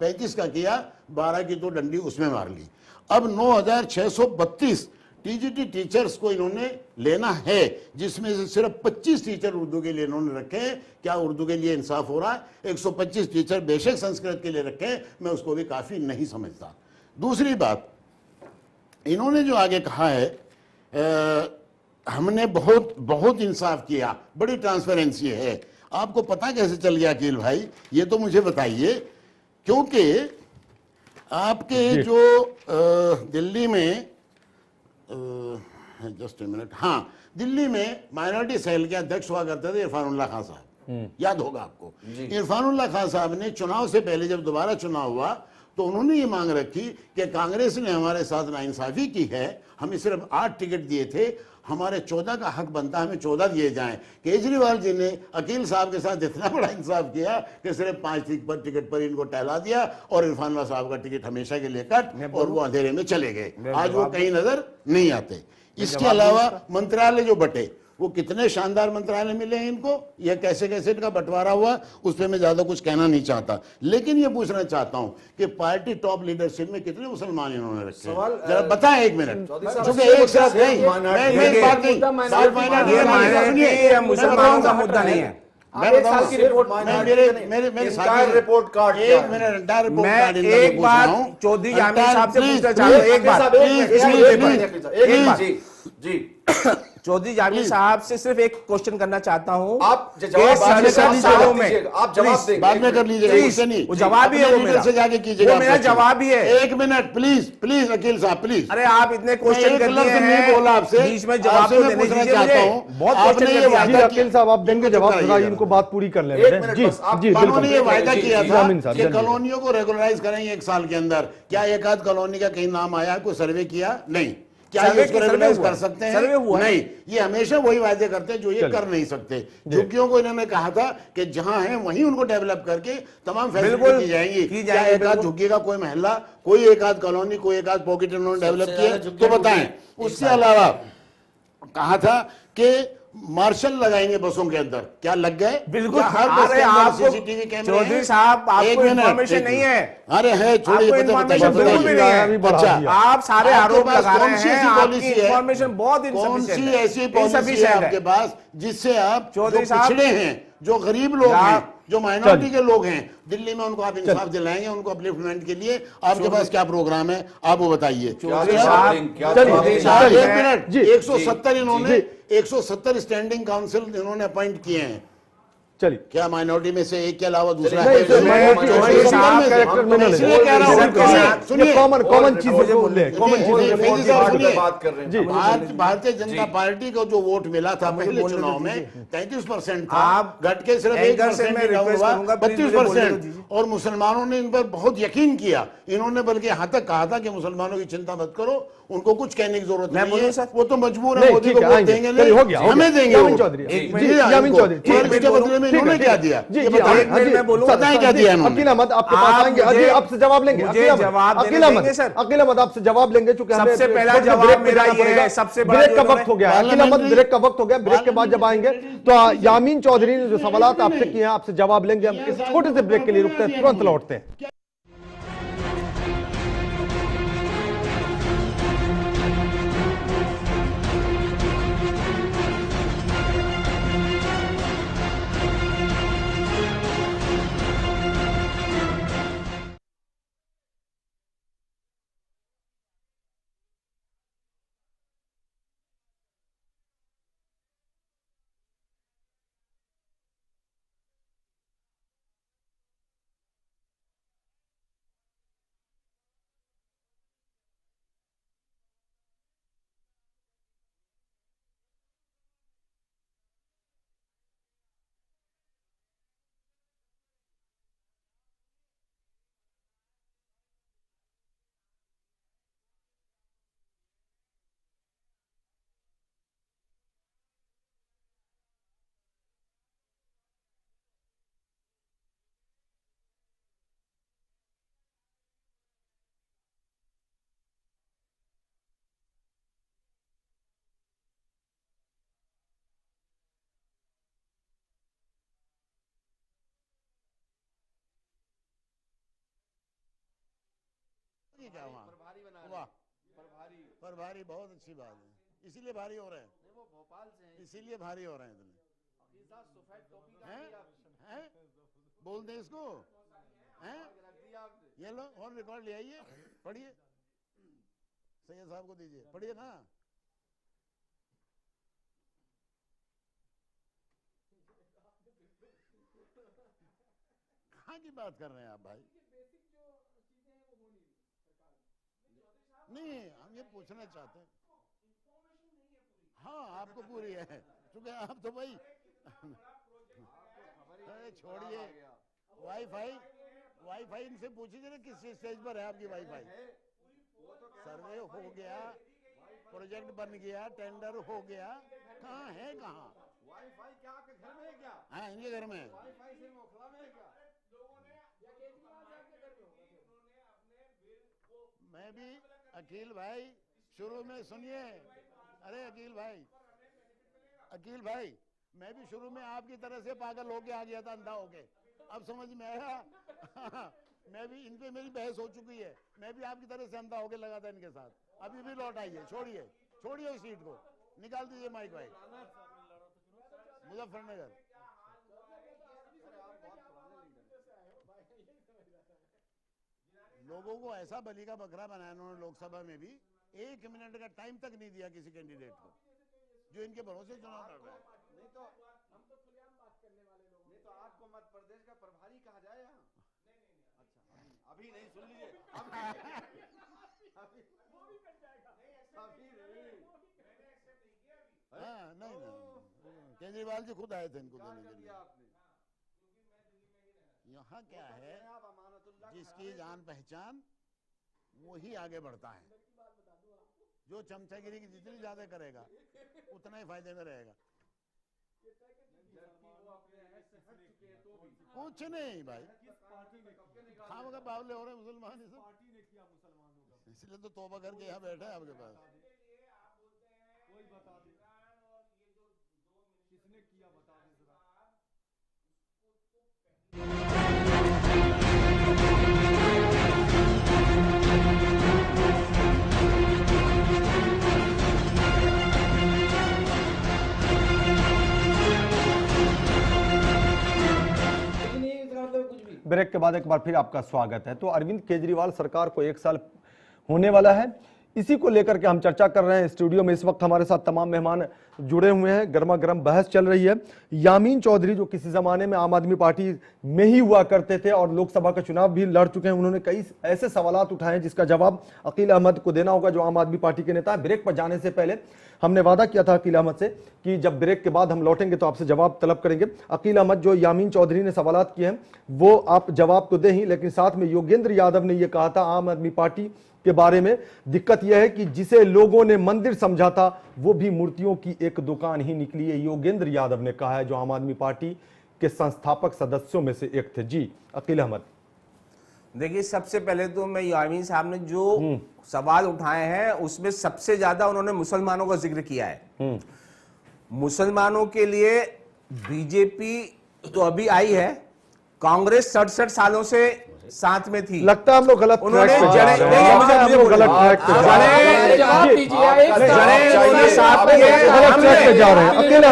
35 का किया, 12 की तो डंडी उसमें मार ली। अब 9632 टीजीटी टीचर्स को इन्होंने लेना है, जिसमें से सिर्फ 25 टीचर उर्दू के लिए इन्होंने रखे हैं। क्या उर्दू के लिए इंसाफ हो रहा है? 125 टीचर बेशक संस्कृत के लिए रखे हैं, मैं उसको भी काफी नहीं समझता। दूसरी बात, इन्होंने जो आगे कहा है हमने बहुत बहुत इंसाफ किया, बड़ी ट्रांसपेरेंसी है। आपको पता कैसे चल गया अकील भाई? ये तो मुझे बताइए। क्योंकि आपके जो दिल्ली में, जस्ट ए मिनट, हाँ, दिल्ली में माइनॉरिटी सेल के अध्यक्ष हुआ करते थे इरफानुल्लाह खान साहब, याद होगा आपको। इरफानुल्लाह खान साहब ने चुनाव से पहले जब दोबारा चुनाव हुआ तो उन्होंने ये मांग रखी कि कांग्रेस ने हमारे साथ नाइंसाफी की है, हमें सिर्फ 8 टिकट दिए थे, हमारे 14 का हक बनता है, हमें 14 दिए जाएं। केजरीवाल जी ने अकील साहब के साथ इतना बड़ा इंसाफ किया कि सिर्फ 5 टिकट पर इनको टहला दिया और इरफानुल्लाह साहब का टिकट हमेशा के लिए कट और वो अंधेरे में चले गए। आज वो कहीं नजर नहीं आते। इसके अलावा मंत्रालय जो बटे, वो कितने शानदार मंत्रालय मिले हैं इनको, ये कैसे कैसे इनका बंटवारा हुआ, उस पर मैं ज्यादा कुछ कहना नहीं चाहता। लेकिन ये पूछना चाहता हूं कि पार्टी टॉप लीडरशिप में कितने मुसलमान इन्होंने रखे हैं? जरा बताएं एक मिनट, क्योंकि एक साथ नहीं, मैं बात नहीं, मुसलमानों का मुद्दा नहीं है। मैं बताऊं की रिपोर्ट, मेरे साथ रिपोर्ट कार्ड एक मिनट, मैं एक बात चौधरी जामिल साहब से पूछना चाहता हूं। एक बात जी चौधरी जामिल साहब से सिर्फ एक क्वेश्चन करना चाहता हूं। आप सालों में आप जवाब दें, बाद में कर लीजिएगा, वो जवाब ही है, वो मेरा से जाके कीजिएगा, वो मेरा जवाब ही है। एक मिनट प्लीज प्लीज अकील साहब प्लीज। अरे आप इतने क्वेश्चन कर लिए नहीं हैं, बोला आपसे, बीच में जवाब तो देने पूछना दीजिए चाहता मुझे। हूं, बहुत आपने क्वेश्चन ये कर वादा दिया। जी अकील साहब, आप देंगे जवाब, थोड़ा इनको बात पूरी कर लें। जी जी उन्होंने ये वायदा किया था जामिल साहब, कि जल्दी। कॉलोनियों को रेगुलराइज करेंगे 1 साल के अंदर। क्या एक आध कॉलोनी का कहीं नाम आया, कोई सर्वे किया? नहीं। क्या ये इसको रेगुलाइज कर सकते हैं? सर्वे हुआ नहीं। ये हमेशा वही वायदे करते हैं जो ये कर नहीं सकते। झुग्गियों को इन्होंने कहा था कि जहां है वहीं उनको डेवलप करके तमाम फैसिलिटी दी जाएंगी। क्या एक आध झुग्गी का कोई महल्ला, कोई एक आध कॉलोनी, कोई एक आध पॉकेट इन्होंने डेवलप किया तो बताएं। उससे अलावा कहा था कि मार्शल लगाएंगे बसों के अंदर, क्या लग गए? बिल्कुल। हर बस के अंदर सीसीटीवी कैमरे हैं? चौधरी साहब, आपको इन्फॉर्मेशन नहीं है। अरे है, छोड़िए, आपको इन्फॉर्मेशन बिल्कुल भी नहीं है। अच्छा, आप सारे आरोप लगा रहे कौन सी हैं, ऐसी आपकी पॉलिसी है? इन्फॉर्मेशन बहुत कौन सी insufficient है। ऐसी पॉलिसी है आपके पास जिससे आप जो चौधरी साहब, पिछड़े हैं, जो गरीब लोग हैं, जो माइनॉरिटी के लोग हैं दिल्ली में, उनको आप इंसाफ दिलाएंगे, उनको अपलिफ्टमेंट के लिए आपके पास क्या प्रोग्राम है, आप वो बताइए। चौधरी साहब, एक मिनट, 170 इन्होंने 170 स्टैंडिंग काउंसिल इन्होंने अपॉइंट किए हैं। चलिए, क्या माइनॉरिटी में से एक के अलावा दूसरा नहीं, तो इसलिए कह रहा हूं, सुनिए, कॉमन चीजें बोले, कॉमन चीजें बात कर रहे हैं। आज भारतीय जनता पार्टी को जो वोट मिला था पहले चुनाव में 33% था, आप घट के सिर्फ एंकर से 1% मैं रिक्वेस्ट करूंगा, प्लीज मुझे बोलने 32%। और मुसलमानों ने इन पर बहुत यकीन किया। इन्होंने बल्कि यहाँ तक कहा था कि मुसलमानों की चिंता मत करो, उनको कुछ कहने की जरूरत नहीं है, वो तो मजबूर है, मोदी को वोट देंगे नहीं, हमें देंगे। यामीन चौधरी, इसके बदले में इन्होंने क्या दिया? जी ये जी बताइए, एक मिनट मैं बोलूंगा। सदाएं क्या दिया इन्होंने? अकील अहमद आपके आप पास आएंगे, मुझे- आपसे जवाब लेंगे। मुझे अकील अहमद, जवाब देने अकील अहमद, देंगे, सर? अकील अहमद आपसे जवाब लेंगे, चूंकि हमें सबसे पहला थोड़ी सी जवाब ब्रेक पे मेरा जाना ये है, पड़ेगा। सबसे बड़ा ब्रेक जो का उन्होंने- वक्त हो गया है अकील अहमद, ब्रेक का वक्त हो गया। ब्रेक के बाद जब आएंगे तो यामीन चौधरी ने जो सवालात आपसे किए हैं, आपसे जवाब लेंगे। हम इस छोटे से ब्रेक के लिए रुकते हैं, तुरंत लौटते हैं। क्या वहाँ वाह, पर भारी बहुत अच्छी बात है, इसीलिए भारी हो रहे हैं। वो भोपाल से हैं, इसीलिए भारी हो रहे हैं इतने। हैं? बोल दे इसको, हैं? ये लो और रिकॉर्ड ले आइए, पढ़िए, सैयद साहब को दीजिए, पढ़िए ना। कहाँ की बात कर रहे हैं आप भाई? नहीं, हम ये पूछना चाहते हैं। हाँ, आपको पूरी है, क्योंकि आप तो भाई छोड़िए, वाईफाई इनसे पूछिए ना किस स्टेज पर है आपकी वाईफाई। सर्वे हो गया, प्रोजेक्ट बन गया, टेंडर हो गया, कहाँ है? कहाँ वाईफाई क्या आपके घर में है क्या? हाँ, इनके घर में। वाईफाई से मोखला में है क्या? मैं भी अकील भाई शुरू में सुनिए, अरे अकील भाई मैं भी शुरू में आपकी तरह से पागल होके आ गया था, अंधा होके। अब समझ में आया मैं भी, इन पे मेरी बहस हो चुकी है, मैं भी आपकी तरह से अंधा होके लगा था इनके साथ। अभी भी लौट आइए, छोड़िए उस सीट को, निकाल दीजिए माइक भाई। मुजफ्फरनगर लोगों को ऐसा बलि का बकरा बनाया उन्होंने, लोकसभा में भी 1 मिनट का टाइम तक नहीं दिया किसी कैंडिडेट को, जो इनके भरोसे चुनाव लड़ रहा है। नहीं तो हम तो खुलेआम बात करने वाले लोग, नहीं तो आपको मध्य प्रदेश का प्रभारी कहा जाए यहाँ। अच्छा, अभी नहीं, सुन लीजिए, अभी वो भी कट जाएगा, अभी नहीं, हाँ नहीं, केजरीवाल जी खुद आए थे इनको देने के लिए। यहाँ क्या है, जिसकी जान पहचान वही आगे बढ़ता है। जो चमचागिरी की जितनी ज्यादा करेगा उतना ही फायदे में रहेगा। कुछ नहीं भाई, खाम का बावले हो रहे मुसलमान, इसलिए तो तौबा करके यहाँ बैठे हैं आपके पास। कोई बता दे किसने किया, बता दे जरा। ब्रेक के बाद एक बार फिर आपका स्वागत है। तो अरविंद केजरीवाल सरकार को 1 साल होने वाला है, इसी को लेकर के हम चर्चा कर रहे हैं। स्टूडियो में इस वक्त हमारे साथ तमाम मेहमान जुड़े हुए हैं, गर्मा गर्म बहस चल रही है। यामीन चौधरी जो किसी जमाने में आम आदमी पार्टी में ही हुआ करते थे और लोकसभा का चुनाव भी लड़ चुके हैं, उन्होंने कई ऐसे सवालात उठाए जिसका जवाब अकील अहमद को देना होगा, जो आम आदमी पार्टी के नेता है। ब्रेक पर जाने से पहले हमने वादा किया था अकील अहमद से कि जब ब्रेक के बाद हम लौटेंगे तो आपसे जवाब तलब करेंगे। अकील अहमद, जो यामीन चौधरी ने सवालात किए हैं वो आप जवाब तो दें ही, लेकिन साथ में योगेंद्र यादव ने यह कहा था आम आदमी पार्टी के बारे में, दिक्कत यह है कि जिसे लोगों ने मंदिर समझा था वो भी मूर्तियों की एक दुकान ही निकली है। योगेंद्र यादव ने कहा है, जो आम आदमी पार्टी के संस्थापक सदस्यों में से एक थे। जी अकील अहमद। देखिए, सबसे पहले तो मैं यामीन साहब ने जो सवाल उठाए हैं उसमें सबसे ज्यादा उन्होंने मुसलमानों का जिक्र किया है। मुसलमानों के लिए बीजेपी तो अभी आई है, कांग्रेस 67 सालों से साथ में थी। लगता है हम लोग गलत उन्होंने ट्रैक पे जा जड़े रहे हैं। नहीं, मुझे गलत ट्रैक पे जा रहे हैं। जवाब दीजिए, एक नहीं, सवाल उन्होंने साथ में गलत ट्रैक पे जा रहे हैं। अकेला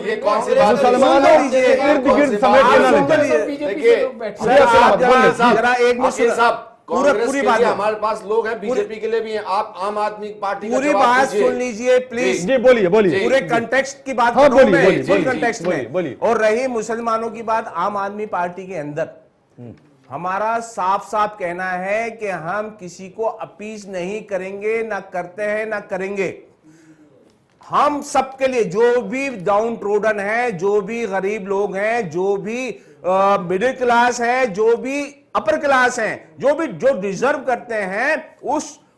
ये कौन सी बात मुसलमानों इर्द गिर्द समेट के ना ले जाए। बीजेपी के लोग बैठे सर, आप जरा एक मिनट वकील साहब, पूरा कांग्रेस पूरी के बात लिए है। हमारे पास लोग हैं, बीजेपी के लिए भी हैं। आप आम आदमी पार्टी का पूरी जवाब बात दीजिए। सुन लीजिए प्लीज। जी बोलिए बोलिए। पूरे कंटेक्स्ट की बात हाँ, कर रहा हूं बोलिए, मैं, बोलिए, फुल बोलिए, कंटेक्स्ट बोलिए, बोलिए। में। और रही मुसलमानों की बात, आम आदमी पार्टी के अंदर हमारा साफ साफ कहना है कि हम किसी को अपीज नहीं करेंगे, ना करते हैं ना करेंगे। हम सबके लिए, जो भी डाउन ट्रोडन है, जो भी गरीब लोग हैं, जो भी मिडिल क्लास है, जो भी अपर क्लास है, जो डिजर्व करते हैं,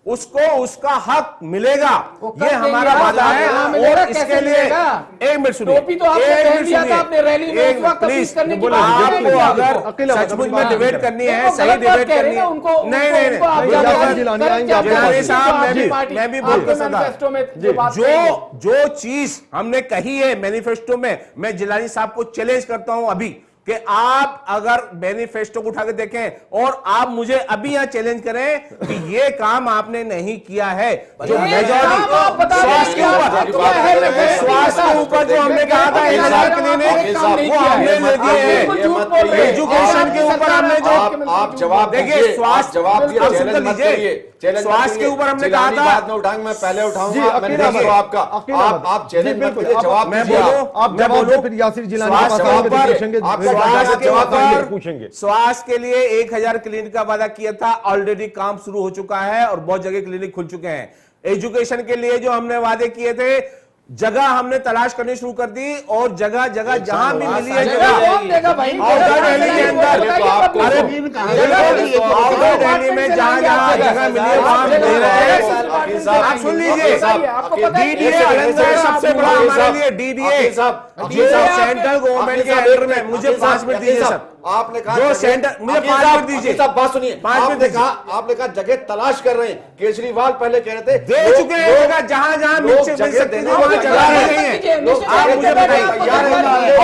उसको उसका हक मिलेगा। ये हमारा वादा है। और इसके लिए एक मिनट सुनिए, टोपी तो आपने पहन लिया था अपने रैली में, उस वक्त अपील करने की बात आपको अगर अकेला सचमुच में डिबेट करनी है, देखो, सही गलत बात डिबेट कह रहे करनी हैं है, ना, उनको- नहीं उनको- नहीं उनको आप नहीं, ज्यादा- जिलानी जिलानी आएंगे आपके जिलानी पास। साहब, जी, मैं भी आपके बोल सकता मैनिफेस्टो में जो बात कही है। जो चीज हमने कही है मैनिफेस्टो में, मैं जिलानी साहब को चैलेंज करता हूं अभी कि आप अगर मैनिफेस्टो को उठा के देखें और आप मुझे अभी यहां चैलेंज करें कि ये काम आपने नहीं किया है। जो मेजॉरिटी स्वास्थ्य के ऊपर, स्वास्थ्य के ऊपर जो हमने कहा था 1000 क्लिनिक, वो हमने ले दिए हैं। एजुकेशन के ऊपर हमने जो आप जवाब देखिए, दीजिए, स्वास्थ्य आप जवाब दिए, आप चैलेंज सुन मत लीजिए। करिए, चैलेंज मत स्वास्थ्य के करिए। ऊपर हमने जिलानी कहा था, बाद में उठाएंगे, मैं पहले जी, उठाऊंगा। अकील मैंने अहमद, तो आपका अकील अहमद। आप चैलेंज जी, मत बिल्कुल। करिए, जवाब मैं दीजिए। बोलूं, आप मैं जवाब बोलूं, दे, फिर यासिर जिलानी स्वास्थ्य के के पास ऊपर- पूछेंगे, स्वास्थ्य के ऊपर पूछेंगे। स्वास्थ्य के लिए 1000 क्लिनिक का वादा किया था, ऑलरेडी काम शुरू हो चुका है और बहुत जगह क्लिनिक खुल चुके हैं। एजुकेशन के लिए जो हमने वादे किए थे, जगह हमने तलाश करनी शुरू कर दी और जगह जगह जहां भी मिली है जगह कौन देगा भाई? आउटर दिल्ली के अंदर, अरे जमीन कहाँ जगह है? आउटर दिल्ली में जहां जहां जगह मिली है वहां दे रहे हैं। आप सुन लीजिए, आपको पता है डीडीए अलग है, सबसे बड़ा हमारे लिए डीडीए जो सेंट्रल गवर्नमेंट के अंडर में। मुझे 5 मिनट दीजिए सर। आपने कहा जो सेंटर, मुझे 5 मिनट दीजिए। साहब बात सुनिए, 5 मिनट आपने दीजिए। कहा, आपने कहा जगह तलाश कर रहे हैं। केजरीवाल पहले कह रहे थे दे चुके हैं जगह, जहां जहां मिल सकती थी वहां चला रहे हैं। आप मुझे बताइए,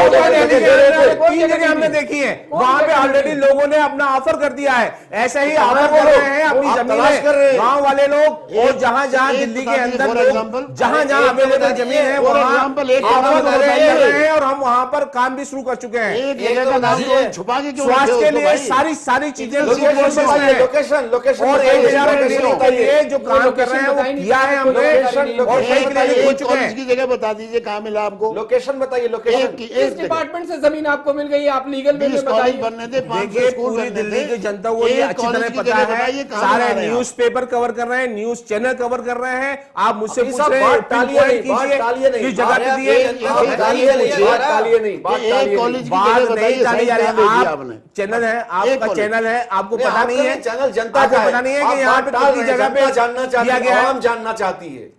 3 जगह हमने देखी है, वहां पे ऑलरेडी लोगों ने अपना ऑफर कर दिया है। ऐसे ही ऑफर कर रहे हैं अपनी जमीनें, गांव वाले लोग। और जहां जहां दिल्ली के अंदर लोग, जहां जहां अवेलेबल जमीन है वहां ऑफर कर रहे हैं और हम वहां पर काम भी शुरू कर चुके हैं। एक जगह का नाम तो छुपा के क्यों स्वास्थ्य रखे के हो लिए भाई? सारी चीजें लोकेशन बताइए, लोकेशन लोकेशन और बताइए, 1000 लोकेशन क्लिनिक के बताइए। लिए जो काम कर रहे हैं वो किया है हमने और कई क्लिनिक खुल चुके कॉलेज हैं। की जगह बता दीजिए कहाँ मिला आपको? लोकेशन बताइए, लोकेशन। किस डिपार्टमेंट से जमीन आपको मिल गई है? आप लीगल वे 20 में कॉलेज बताइए। बनने थे, 500 देखिए, स्कूल पूरी बनने दिल्ली थे। की जनता को ये एक अच्छी कॉलेज तरह की पता जगह है। बताइए कहाँ सारे बना रहे हैं आप? न्यूज पेपर कवर कर रहे हैं, न्यूज चैनल कवर कर रहे हैं। आप मुझसे अभी पूछ साहब, रहे बात हैं, टालिए pinpoint नहीं, बात कीजिए टालिए नहीं। किस जगह पे दिए। बात टालिए नहीं, बात टालिए नहीं, बात एक टालिए कॉलेज नहीं। की बात जगह नहीं बताइए, टाली जा सही रही कहाँ है। भेजी आप आपने? चैनल है, एक आपका कॉलेज। चैनल है, आपको नहीं, पता आपका नहीं है, चैनल जनता आपको का है। पता नहीं है आप कि यहाँ बात पे टाल कितनी रहे हैं, जगह पे जनता जानना चाहती किया है, गया है। आवाम जानना चाहती है,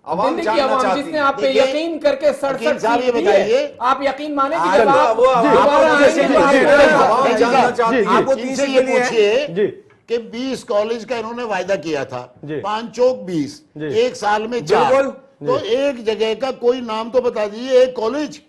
आवाम दिल्ली की जानना आवाम चाहती जिसने है। आप पे देखिए, यकीन करके वकील 67 साहब ये सीट दी बताइए। है, आप यकीन माने कि आज जब आप वो आवाम दोबारा मुझे आएंगे तो आप जी, आवाम जी, जानना जी, चाहती है। आपको इनसे 30 ये के लिए है। पूछिए जी कि 20 कॉलेज का इन्होंने वायदा किया था, जी। 5 चौक 20, जी। एक साल में 4। बिल्कुल। तो एक जगह का कोई नाम तो बता दीजिए, एक कॉलेज।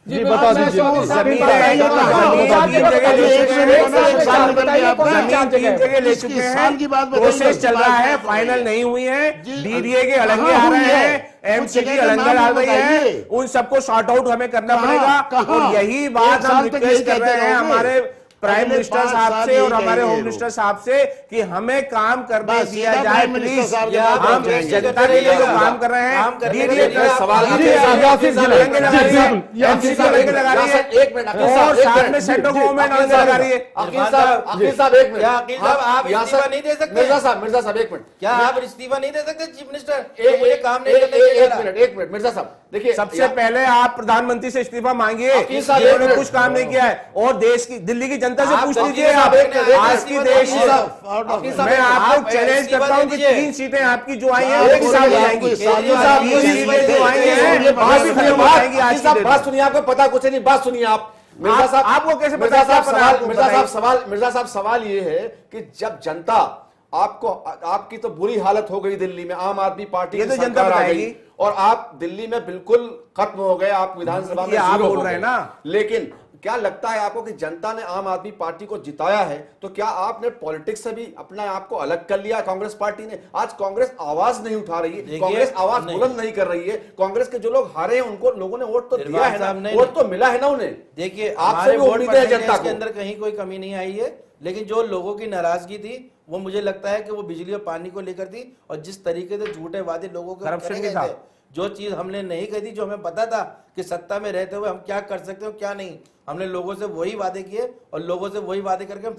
जी बता दीजिए। जमीन बताइए है, कहाँ? जमीन बताइए, तीन जगह ले एक चुके मिनट, हैं। एक साल निकल गया आपका। जमीन 3 जगह ले इसकी चुके साल की हैं, बात बताइए। प्रोसेस चल रहा है, बात फाइनल नहीं हुई है। जी, डीडीए के अलंगे कहाँ आ हुई रहे है? हैं, कुछ एमसी की जगह का अलंगा नाम डाल रही है, बताइए। उन सबको शॉर्ट आउट हमें करना कहाँ? पड़ेगा। कहाँ? और यही एक बात हम साल तक रिक्वेस्ट यही कर रहे कहते हैं रहोगे। हमारे प्राइम अगले मिनिस्टर 5 साहब साल से और यही हमारे कहेंगे होम ये मिनिस्टर साहब से कि हमें काम करने बस दिया सीधा जाए प्राइम मिनिस्टर प्लीज। साहब के पास हम पहुंचेंगे। जनता के लिए जो काम कर रहे हैं, डीडीए का सवाल जी, यासिर जिलानी। अलंगे लगा रही है, जी, एमसी का अलंगे लगा रही है, एक मिनट, अकील साहब, और एक साथ मिनट। में सेंट्रल जी, गवर्नमेंट अकील अलंगे लगा रही है। अकील साहब एक मिनट। क्या अकील साहब, आप यहाँ इस्तीफा से- नहीं दे सकते? मिर्जा साहब एक मिनट। क्या आप इस्तीफा नहीं दे सकते चीफ मिनिस्टर? एक मुझे काम नहीं करने दिया जा एक रहा। मिनट, एक मिनट मिर्जा साहब, देखिए, सबसे पहले आप प्रधानमंत्री से इस्तीफा मांगिए, वकील साहब, जिन्होंने एक कुछ काम नहीं किया है। और देश की, दिल्ली की जनता से आप पूछ वकील लीजिए, साहब, आप एक आज की देश, वकील साहब, मैं आपको आप चैलेंज इस्तीफा करता हूं कि दीजिए। 3 सीटें आपकी जो आई हैं आप एक साल बोलिए, में आपको आएंगी। इस साल में 3 आएंगी। सीटें जो आई हैं बात भी सुनिए, खत्म हो जाएंगी आज वकील की साहब, डेट बात में। सुनिए, आपको पता कुछ नहीं, बात सुनिए आप। मिर्जा साहब, आपको कैसे पता मिर्जा है? साहब क्या पता सवाल, आपको? मिर्जा साहब सवाल ये है कि जब जनता आपको, आपकी तो बुरी हालत हो गई दिल्ली में, आम आदमी पार्टी ये की तो जनता सरकार आ गई बताएगी। और आप दिल्ली में बिल्कुल खत्म हो गए, आप विधानसभा में ये आप जीरो बोल हो रहे हैं गए। ना। लेकिन क्या लगता है आपको कि जनता ने आम आदमी पार्टी को जिताया है, तो क्या आपने पॉलिटिक्स से भी अपना आपको अलग कर लिया? कांग्रेस पार्टी ने, आज कांग्रेस आवाज नहीं उठा रही है, कांग्रेस आवाज बुलंद नहीं कर रही है। कांग्रेस के जो लोग हारे हैं उनको लोगों ने वोट तो दिया है ना, वोट तो मिला है ना उन्हें। देखिए, आपसे भी उम्मीदें हैं जनता के को। अंदर कहीं कोई कमी नहीं आई है, लेकिन जो लोगों की नाराजगी थी वो मुझे लगता है कि वो बिजली और पानी को लेकर थी, और जिस तरीके से झूठे वादे लोगों को करप्शन करे भी गए था। थे, जो चीज हमने नहीं कही थी, जो हमें पता था कि सत्ता में रहते हुए हम क्या कर सकते हो क्या नहीं, हमने लोगों से वही वादे किए और लोगों से वही वादे करके हम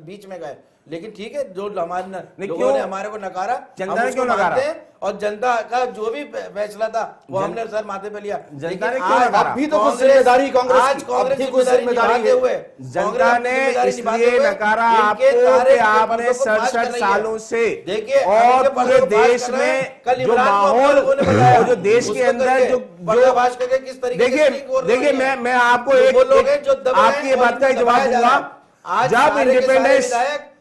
बीच में गए। लेकिन ठीक है, जो हमारे लोगों ने हमारे को नकारा, जनता ने क्यों नकारा? और जनता का जो भी फैसला था वो हमने सर माथे पे लिया। जनता ने लेकिन क्यों आज नकारा? अभी तो कुछ जिम्मेदारी कांग्रेस आज की, कांग्रेस अभी कुछ जिम्मेदारी जिम्मेदारी निभाते है। हुए, जनता ने इसलिए नकारा आपको कि आपने 67 सालों से देखिए और पूरे देश में जो माहौल और जो देश के अंदर जो किस तरीके देखिए मैं आपको एक आपकी ये बात का ही जवाब दूंगा। जब इंडिपेंडेंस,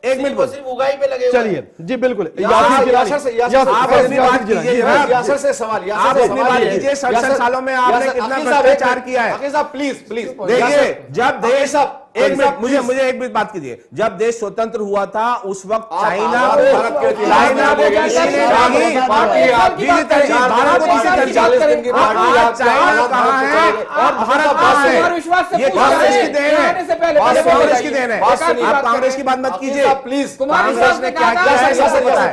एक मिनट बोल, सिर्फ उगाई पे लगे हुए हैं। चलिए जी बिल्कुल यासर से आप अपनी बात कीजिए जनाब। यासर से सवाल, यासर आप से अपनी सवाल बात ये है। कीजिए, 67 यासर- सालों में आपने यासर- कितना अकील साहब, भ्रष्टाचार एक किया है? अकील साहब प्लीज प्लीज देखिए, जब देश, एक मिनट मुझे प्लीज। मुझे एक मिनट बात कीजिए। जब देश स्वतंत्र हुआ था उस वक्त आप चाइना भारत के इतिहास में चाइना को देखिए, किसी ने चार नहीं, दिन की पार्टी है आपकी, भारत को किसी ने 40 दिन की पार्टी है आज आपकी, चाइना आप कहाँ भारत है से और भारत कहाँ है? विश्वास से ये पूछ कांग्रेस रहे की हैं। देन आने से पहले है, पहले कांग्रेस बताइए। की देन है। बेकार की आप बात कांग्रेस कर की रहे बात मत अकील कीजिए। साहब, प्लीज। कुमार कांग्रेस साहब ने ने क्या कहा किया था, है यासर सबको पता है।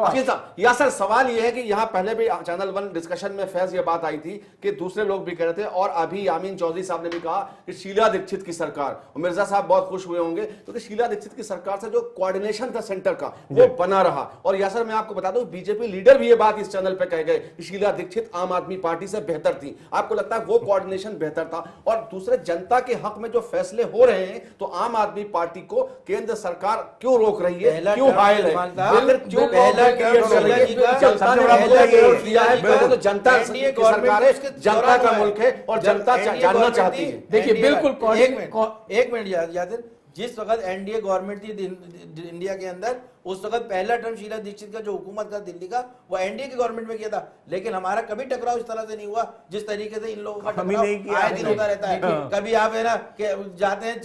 अकील साहब, यासर सवाल ये है कि यहाँ पहले भी चैनल 1 डिस्कशन में फैज ये बात आई थी कि दूसरे लोग भी कह रहे थे, और अभी यामीन चौधरी साहब ने भी कहा कि शीला दीक्षित की सरकार, और मिर्जा साहब बहुत खुश हुए होंगे क्योंकि शीला दीक्षित की सरकार से जो कोऑर्डिनेशन था सेंटर का वो बना रहा। और यासर मैं आपको बता दूं, बीजेपी लीडर भी ये बात इस चैनल पे कह गए कि शीला दीक्षित आम आदमी पार्टी से बेहतर थी। आपको लगता है वो कोऑर्डिनेशन बेहतर था? और दूसरे, जनता के हक में जो फैसले हो रहे हैं तो आम आदमी पार्टी को केंद्र सरकार क्यों रोक रही है, पहला क्यों टर्म हायल है, इरफान साहब, आखिर क्यों पहला पॉपुलर क्रिएट टर्म कर रही है? शीला जी का जनता ने सबसे बड़ा मुद्दा ये है। दिया है, पहले तो जनता एनडीए की सरकार है, गवर्नमेंट जनता का मुल्क है और जनता जानना चाहती है। देखिए, बिल्कुल एक मिनट याद, जिस वक्त एनडीए गवर्नमेंट थी इंडिया के अंदर, उस वक्त पहला टर्म शीला दीक्षित का जो हुकूमत का दिल्ली का, वो एनडीए की गवर्नमेंट में किया था। लेकिन हमारा कभी टकराव इस तरह से नहीं हुआ जिस तरीके से इन लोगों का हम ही नहीं किया। आए दिन होता रहता है। कभी आप है ना कि जाते हैं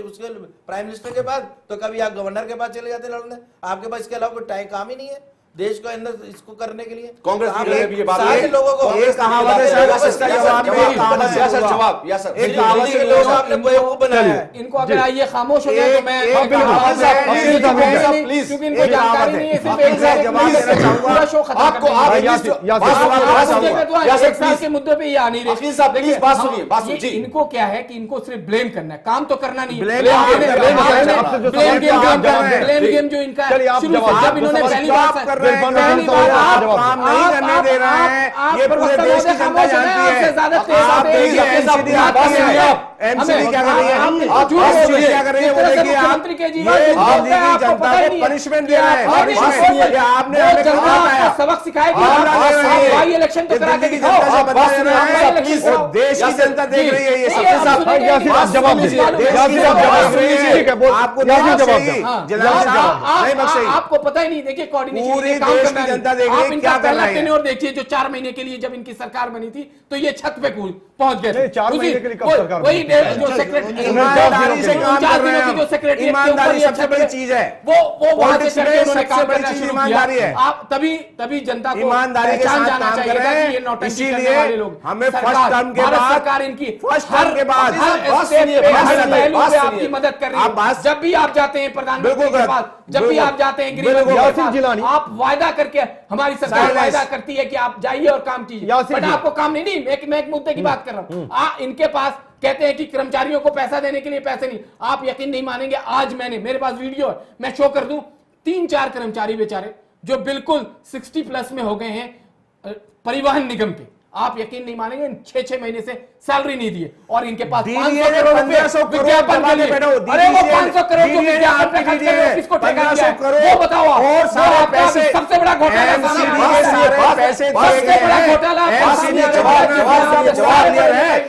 उसके प्राइम मिनिस्टर के पास, तो कभी आप गवर्नर के पास चले जाते हैं लड़ने। आपके पास इसके अलावा कोई काम ही नहीं है देश को अंदर इसको करने के लिए। कांग्रेस आप की भी ये बात सारे है। लोगों को ये कहावत है सर, इसका जवाब में एक कहावत है। यासर जवाब, यासर एक कहावत दिल्ली के है, लोग आपने बेवकूफ बनाया है। इनको अगर ये खामोश हो गए तो मैं एक कहावत है, प्लीज, क्योंकि इनको एक जानकारी कहावत नहीं है। है, सिर्फ एक एक बार जवाब देना चाहूंगा। पूरा शो खत्म आपको कर आप देंगे। यासर, यासर, बात सुनिए, आप बात मुद्दे सुनिए। पे तो यासर, एक साल प्लीज। के मुद्दे पे ये आ नहीं रहे। अकील साहब, प्लीज, देखिए, बात हाँ, सुनिए, बात ये सुनिए। इनको क्या है कि इनको सिर्फ ब्लेम करना है, काम तो करना नहीं है। Blame आपने- आपने- आपने- आपसे जो blame सवाल game आप कर रहे हैं। blame game जो इनका चलिए, आप शुरू से जवाब- जब इन्होंने आप पहली जवाब बार कर रहे हैं, पहली जवाब- बार जवाब- आप- काम नहीं आप- करने आप- दे रहे हैं। आप ये पूरे प्रवक्ता देश की महोदय जनता खामोश हो जानती गए, है। आपसे ज्यादा तेज आप आते हैं। देखिए, एनसीडी बात बात कर रही है। हमें- एनसीडी क्या कर रही है? आप आप झूठ बोल एनसीडी रहे क्या हैं। कर रही है? जिस वो तरह से देखिए, आप मुख्यमंत्री केजरीवाल ये झूठ बोलते दिल्ली हैं, की आपको जनता पता ही को नहीं है। पनिशमेंट दे रहे हैं। आप punishment। बात सुनिए। ये आपने वो हमें जनता कहा बताया। आपको सबक सिखाएगी। आप आप बता रहे हैं। बाई इलेक्शन तो ये करा के दिल्ली की दिखाओ। जनता से आप बता बात रहे सुनिए, हैं। बाई इलेक्शन और कराओ। देश की जनता देख रही है ये सब। नहीं, आप सुनेंगे यासिर नहीं। साहब जवाब दीजिए। मालूम है। देश की यासिर साहब जनता जवाब देख रही दीजिए। है। ठीक है, बोल- आपको यासिर नहीं जवाब बख्शेगी। दो। जनाब से जवाब नहीं बख्शेगी। आपको पता ही नहीं। देखिए, कोऑर्डिनेशन पूरी के काम देश करना की नहीं। जनता देख रही है आप इनका क्या कर पहला रही है। टेन्योर देखिए, जो 4 महीने के लिए जब इनकी सरकार बनी थी तो ये छत पे पहुंच गए थे। नहीं, 4 महीने के लिए कब सरकार बनी? वही जो सेक्रेटरी ईमानदारी से काम कर रहे हैं जो सेक्रेटरी ईमानदारी सबसे बड़ी चीज है। वो वहां से Politics चल के में उन्होंने सबसे काम बड़ी करना चीज शुरू ईमानदारी किया। है। आप तभी जनता को ईमानदारी के पहचान साथ जाना काम चाहिए कर था रहे कि ये हैं। नौटंकी करने इसीलिए वाले लोग। हमें सरकार, फर्स्ट टर्म के भारत बाद सरकार इनकी फर्स्ट टर्म के बाद हर बात स्टेप सुनिए, पे, बात हर सुनिए, पहलू बात पे सुनिए। आपकी मदद कर रही आप है। बात- जब भी आप जाते हैं प्रधानमंत्री बिल्कुल के गलत। पास, जब भी बिल्कुल। आप जाते हैं बिल्कुल। गृहमंत्री यासिर के पास, जिलानी। आप वायदा करके, हमारी सरकार Silence। वायदा करती है कि आप जाइए और काम कीजिए, यासिर बट जी। आपको काम नहीं। मैं एक मुद्दे की बात कर रहा हूँ। इनके पास कहते हैं कि कर्मचारियों को पैसा देने के लिए पैसे नहीं। आप यकीन नहीं मानेंगे, आज मेरे पास वीडियो है, मैं शो कर दूं। 3-4 कर्मचारी बेचारे जो बिल्कुल 60 प्लस में हो गए हैं परिवहन निगम के, आप यकीन नहीं मानेंगे, 6-6 महीने से सैलरी नहीं दिए और इनके पास DDA 500 करोड़ रुपए 1500 करोड़ विज्ञापन के लिए। बैठो, अरे वो 500 करोड़ जो DDA विज्ञापन पे खर्च कर रहे हो, किसको ठेका दिया है? वो बताओ आप। और सारे आपका पैसे सबसे बड़ा घोटाला MCD सारा के सारे पैसे दिए सबसे बड़ा गए हैं। घोटाला MCD जवाब दिया है।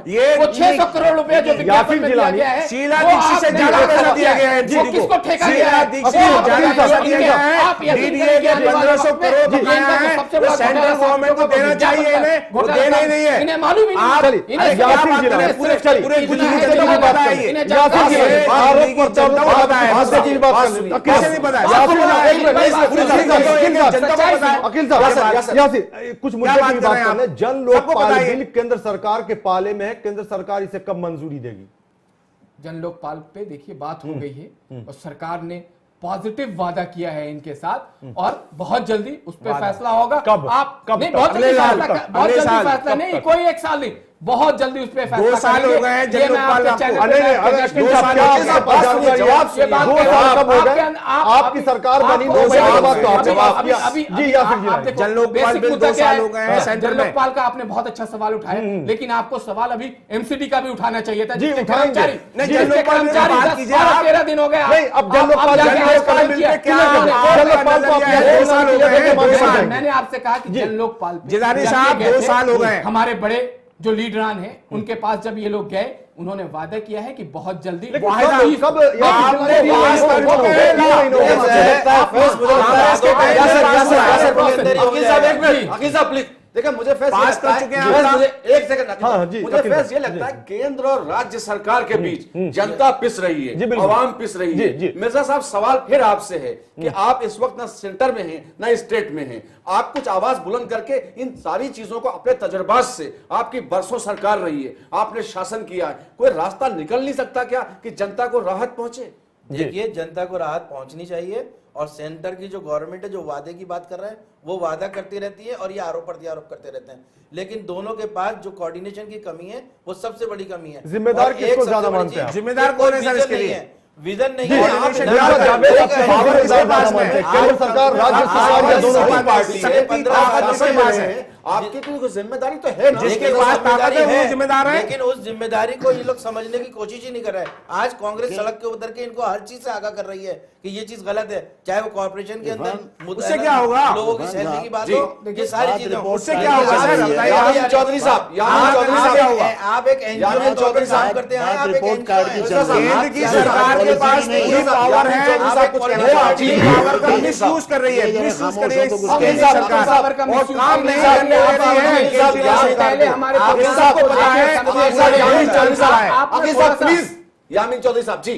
ये वो 600 करोड़ रुपए जो विज्ञापन में दिया गया है, शीला वो दीक्षित से आपने ज्यादा खर्च पैसा दिया किया गया है है। वो MCD किसको ठेका दिया शीला है? दीक्षित से वो ज्यादा आप पैसा यकीन दिया गया है। आप यकीन DDA के करेंगे, 1500 करोड़ ये दिखाया इनका है। सबसे बड़ा सेंट्रल घोटाला गवर्नमेंट को देना चाहिए इन्हें, वो देना ही नहीं है। इन्हें मालूम ही नहीं। आप इन्हें क्या यासिर बात जी कर रहे हैं? पूरे गुजरात इन्हें को पता है ये। इन्हें यासिर जी, जानकारी है। आरोप प्रत्यारोप को पता है। किसे नहीं पता है? अखिल साहब, यासिर, कुछ मुद्दे की बात कर रहे हैं। जन लोकपाल बिल केंद्र सरकार के पाले में है, केंद्र सरकार इसे कब मंजूरी देगी? जन लोकपाल पे देखिए बात हो गई है और सरकार ने पॉजिटिव वादा किया है इनके साथ और बहुत जल्दी उस पर फैसला होगा। कब? आप कब? नहीं, बहुत जल्दी अगले साल, फैसला, कब? बहुत अगले जल्दी साल, फैसला कब नहीं, तक? कोई 1 साल नहीं, बहुत जल्दी उस पर फैसला 2 साल हो गए हैं जन लोकपाल आपको। आपकी सरकार बनी 2 साल बाद तो आप जवाब दिया। जी यासिर जी, जन लोकपाल बिल 2 साल हो गए हैं सेंटर जन में। लोकपाल का आपने बहुत अच्छा सवाल उठाया, लेकिन आपको सवाल अभी एमसीडी का भी उठाना चाहिए था। जी, जिससे उठाएंगे। कर्मचारी, नहीं, जिससे जन लोकपाल बिल की कर्मचारी बात 10, कीजिए 12, 13 दिन हो गए। नहीं, अब जन लोकपाल जाके जन आज लोकपाल काम बिल किया। पे क्या जन लोकपाल को आप दो साल हो गए हैं। मैंने आपसे कहा कि जन लोकपाल पे जिलानी जब साहब, ये गए 2 थे, साल हो गए। हमारे बड़े जो लीडरान हैं उनके पास जब ये लोग गए, उन्होंने वादा किया है कि बहुत जल्दी लेकिन वादा कब- ही- कब- आपने आपने वादा- इसका आपने जो- वादा- अकील साहब प्लीज देखिए, मुझे फेस पास ये लगता कर है, चुके हैं फेस आप। मुझे एक सेकंड अकील हाँ, साहब, जी, मुझे अकील फेस साहब, ये लगता है केंद्र और राज्य सरकार के बीच जनता पिस रही जी, है, बिल्कुल। आवाम पिस रही जी, है। जी। मिर्जा साहब, सवाल फिर आपसे है कि आप इस वक्त ना सेंटर में हैं ना स्टेट में हैं, आप कुछ आवाज बुलंद करके इन सारी चीजों को अपने तजुर्बात से, आपकी बरसों सरकार रही है, आपने शासन किया है, कोई रास्ता निकल नहीं सकता क्या कि जनता को राहत पहुंचे? देखिए, जनता को राहत पहुंचनी चाहिए और सेंटर की जो गवर्नमेंट है जो वादे की बात कर रहे हैं वो वादा करती रहती है और ये आरोप प्रत्यारोप करते रहते हैं, लेकिन दोनों के पास जो कोऑर्डिनेशन की कमी है वो सबसे बड़ी कमी है। जिम्मेदार और एक किसको सबसे ज्यादा बड़ी मानते हैं चीज, आप? जिम्मेदार कि कौन है कोई सर विजन इसके नहीं लिए? है, विजन नहीं जी, है। आप कोऑर्डिनेशन जावेद जावेद साहब, साहब, पावर किसके ज्यादा पास मानते हैं? में? केंद्र सरकार, राज्य सरकार या दोनों की? पार्टी है, शक्ति 15 ताकत किसके किसके पास पास है? है? आपकी कोई जिम्मेदारी तो है ना? जिसके लेकिन पास वो ताकत है वो जिम्मेदारी जिम्मेदार है। लेकिन उस जिम्मेदारी को ये लोग समझने की कोशिश ही नहीं कर रहे हैं। आज कांग्रेस सड़क के उतर के इनको हर चीज से आगाह कर रही है कि ये चीज गलत है, चाहे वो कॉर्पोरेशन के अंदर मुद्दा उससे है ना, क्या होगा? लोगों की सैलरी की बात जी, हो, ये सारी चीजें हो। उससे क्या होगा सर? बताइए। यामिन चौधरी साहब, यामिन चौधरी आप- साहब, आप एक एनजीओ यामिन में चौधरी काम साहब, करते हैं, बात आप एक रिपोर्ट कार्ड की एनजीओ चल हैं। रही है। केंद्र की सरकार के पास पूरी पावर है, आप कुछ कहना चाहते हैं? पावर का मिसयूज कर रही है, ये मिसयूज कर खामोश रही है हो तो कुछ केंद्र कहें। सरकार और काम नहीं करने दे रही है केंद्र सरकार पहले को। हमारे आप सबको पता है यामिन चौधरी साहब है। अकील साहब प्लीज, यामिन चौधरी साहब जी,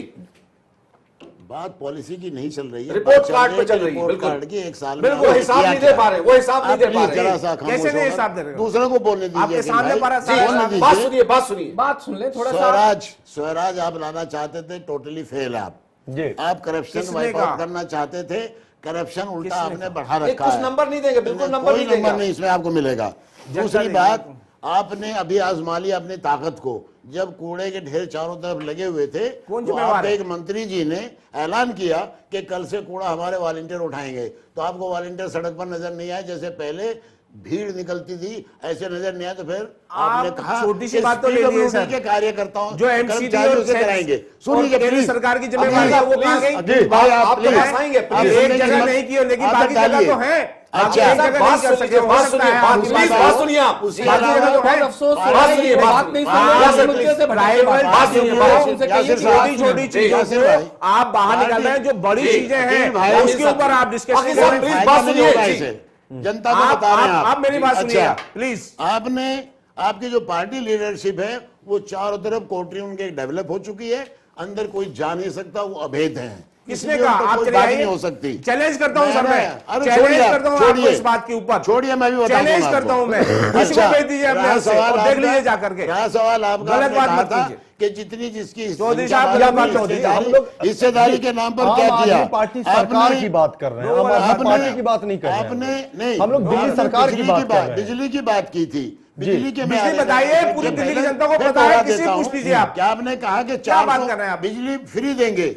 बात पॉलिसी की नहीं चल रही है, रिपोर्ट बात कार्ड पे है चल कि रही है, रिपोर्ट बिल्कुल। कार्ड की 1 साल में बिल्कुल, आपने हिसाब किया नहीं दे क्या? पा रहे, वो हिसाब नहीं दे आप पा प्लीज रहे। जरा सा खामोश कैसे नहीं होकर हिसाब दे रहे हो? दूसरों को बोलने दीजिए। आपके अखिल सामने भाई, बड़ा जी, बोलने साहब, बात दीजिए। सुनिए, बात सुनिए। बात सुन ले थोड़ा सा। स्वराज आप लाना चाहते थे, टोटली फेल आप। जी। आप करप्शन किसने वाइप कहा? आउट करना चाहते थे, करप्शन उल्टा किसने आपने कहा? बढ़ा ये रखा कुछ है। नंबर नहीं देंगे, बिल्कुल नंबर कोई नहीं देंगे नंबर आप। नहीं इसमें आपको मिलेगा। दूसरी देंगे बात, आपने अभी आजमा ली अपनी ताकत को, जब कूड़े के ढेर चारों तरफ लगे हुए थे कौन तो जिम्मेवार आप है? एक मंत्री जी ने ऐलान किया कि कल से कूड़ा हमारे वॉलंटियर उठाएंगे, तो आपको वॉलंटियर सड़क पर नजर नहीं आए, जैसे पहले भीड़ निकलती थी ऐसे नजर नहीं आया, तो फिर आपने आप कहा छोटी सी कि बात तो ले लीजिए PWD सर। के कार्यकर्ताओं जो एमसीडी कर्मचारी और उसे कराएंगे। और सुनिए केंद्र प्लीज, सरकार की जिम्मेवारी है, वो कहाँ गई? जी, भाई आप आप तो प्लीज, फंसाएंगे, आप प्लीज। एक सुनने की जगह मत- नहीं की हो, लेकिन आप बाकी जगह डालिए। तो है। अच्छा, एक जगह बात नहीं कर सुनिए, सकते, हो बात सकता सुनिए, है बात आप- प्लीज, बात सुनिए आप। उसी बाकी अलावा- जगह तो है। बहुत अफसोस बात हो रहा है, सुनिए, ये बात बात नहीं सुन सुनिए। रहे, यासिर मुद्दे से प्राइवेट भटके बात बात सुनिए, सुनिए, भाई। उनसे यासिर कहिए कि साहब, बात छोटी सुनिए। छोटी चीजों को आप बाहर पार्टी- निकाल रहे हैं, जो बड़ी जी, चीजें अखिल हैं भाई, उसके ऊपर आप डिस्कस अखिल साहब, करें। प्लीज, फायदा बात नहीं सुनिए, होगा जी। इसे। जनता को बता रहे हैं आप मेरी बात सुनिए अच्छा, प्लीज। आपने आपकी जो पार्टी लीडरशिप है वो चारों तरफ कोटरी उनके डेवलप हो चुकी है, अंदर कोई जा नहीं सकता, वो अभेद है। किसने इसलिए कहा? उन पर आप कोई चले बात आइए। नहीं हो सकती। चैलेंज करता हूं सर मैं, अरे चैलेंज छोड़िए, करता हूं आपको छोड़िए। इस बात के ऊपर। छोड़िए, मैं भी बताऊंगा चैलेंज आपको। करता हूं मैं। किसी को भेज दीजिए अपने रहा हाथ से सवाल और देख आपका- लीजिए जा करके। रहा सवाल आपका, गलत आपने बात कहा मत था कीजिए। कि जितनी जिसकी चौधरी संख्या साहब, बढ़ गलत बात रही है, चौधरी साहब, हम लोग हिस्सेदारी के नाम पर आम क्या आदमी किया? पार्टी सरकार की बात कर रहे हैं, आम आदमी पार्टी की बात नहीं कर रहे हैं। आपने नहीं, हम लोग दिल्ली आपने सरकार की बिजली बात कर रहे हैं। बिजली की बात की थी। बिजली के में बिजली बताइए, पूरी दिल्ली की जनता को मैं पता है, दोहरा किसी देता हूं। पूछ लीजिए आप। क्या आपने कहा कि क्या बात 400 कर रहे हैं आप? बिजली फ्री देंगे,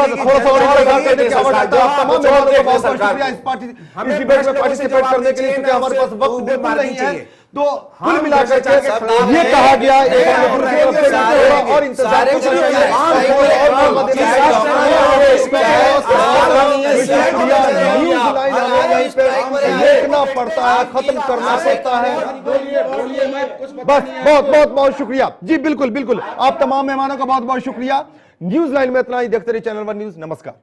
पास थोड़ा सा और इजाफा करने की आवश्यकता है। आप तमाम मेहमानों को बहुत बहुत शुक्रिया इस डिबेट में पार्टिसिपेट करने के लिए, क्योंकि हमारे पास वक्त बिल्कुल नहीं है। तो कुल मिलाकर के ये कहा गया और इंतजार देखना करना पड़ता है, खत्म करना पड़ता है। बस बहुत बहुत बहुत शुक्रिया जी। बिल्कुल बिल्कुल, आप तमाम मेहमानों का बहुत बहुत शुक्रिया। न्यूज लाइन में इतना ही। देखते रहिए चैनल 1 न्यूज। नमस्कार।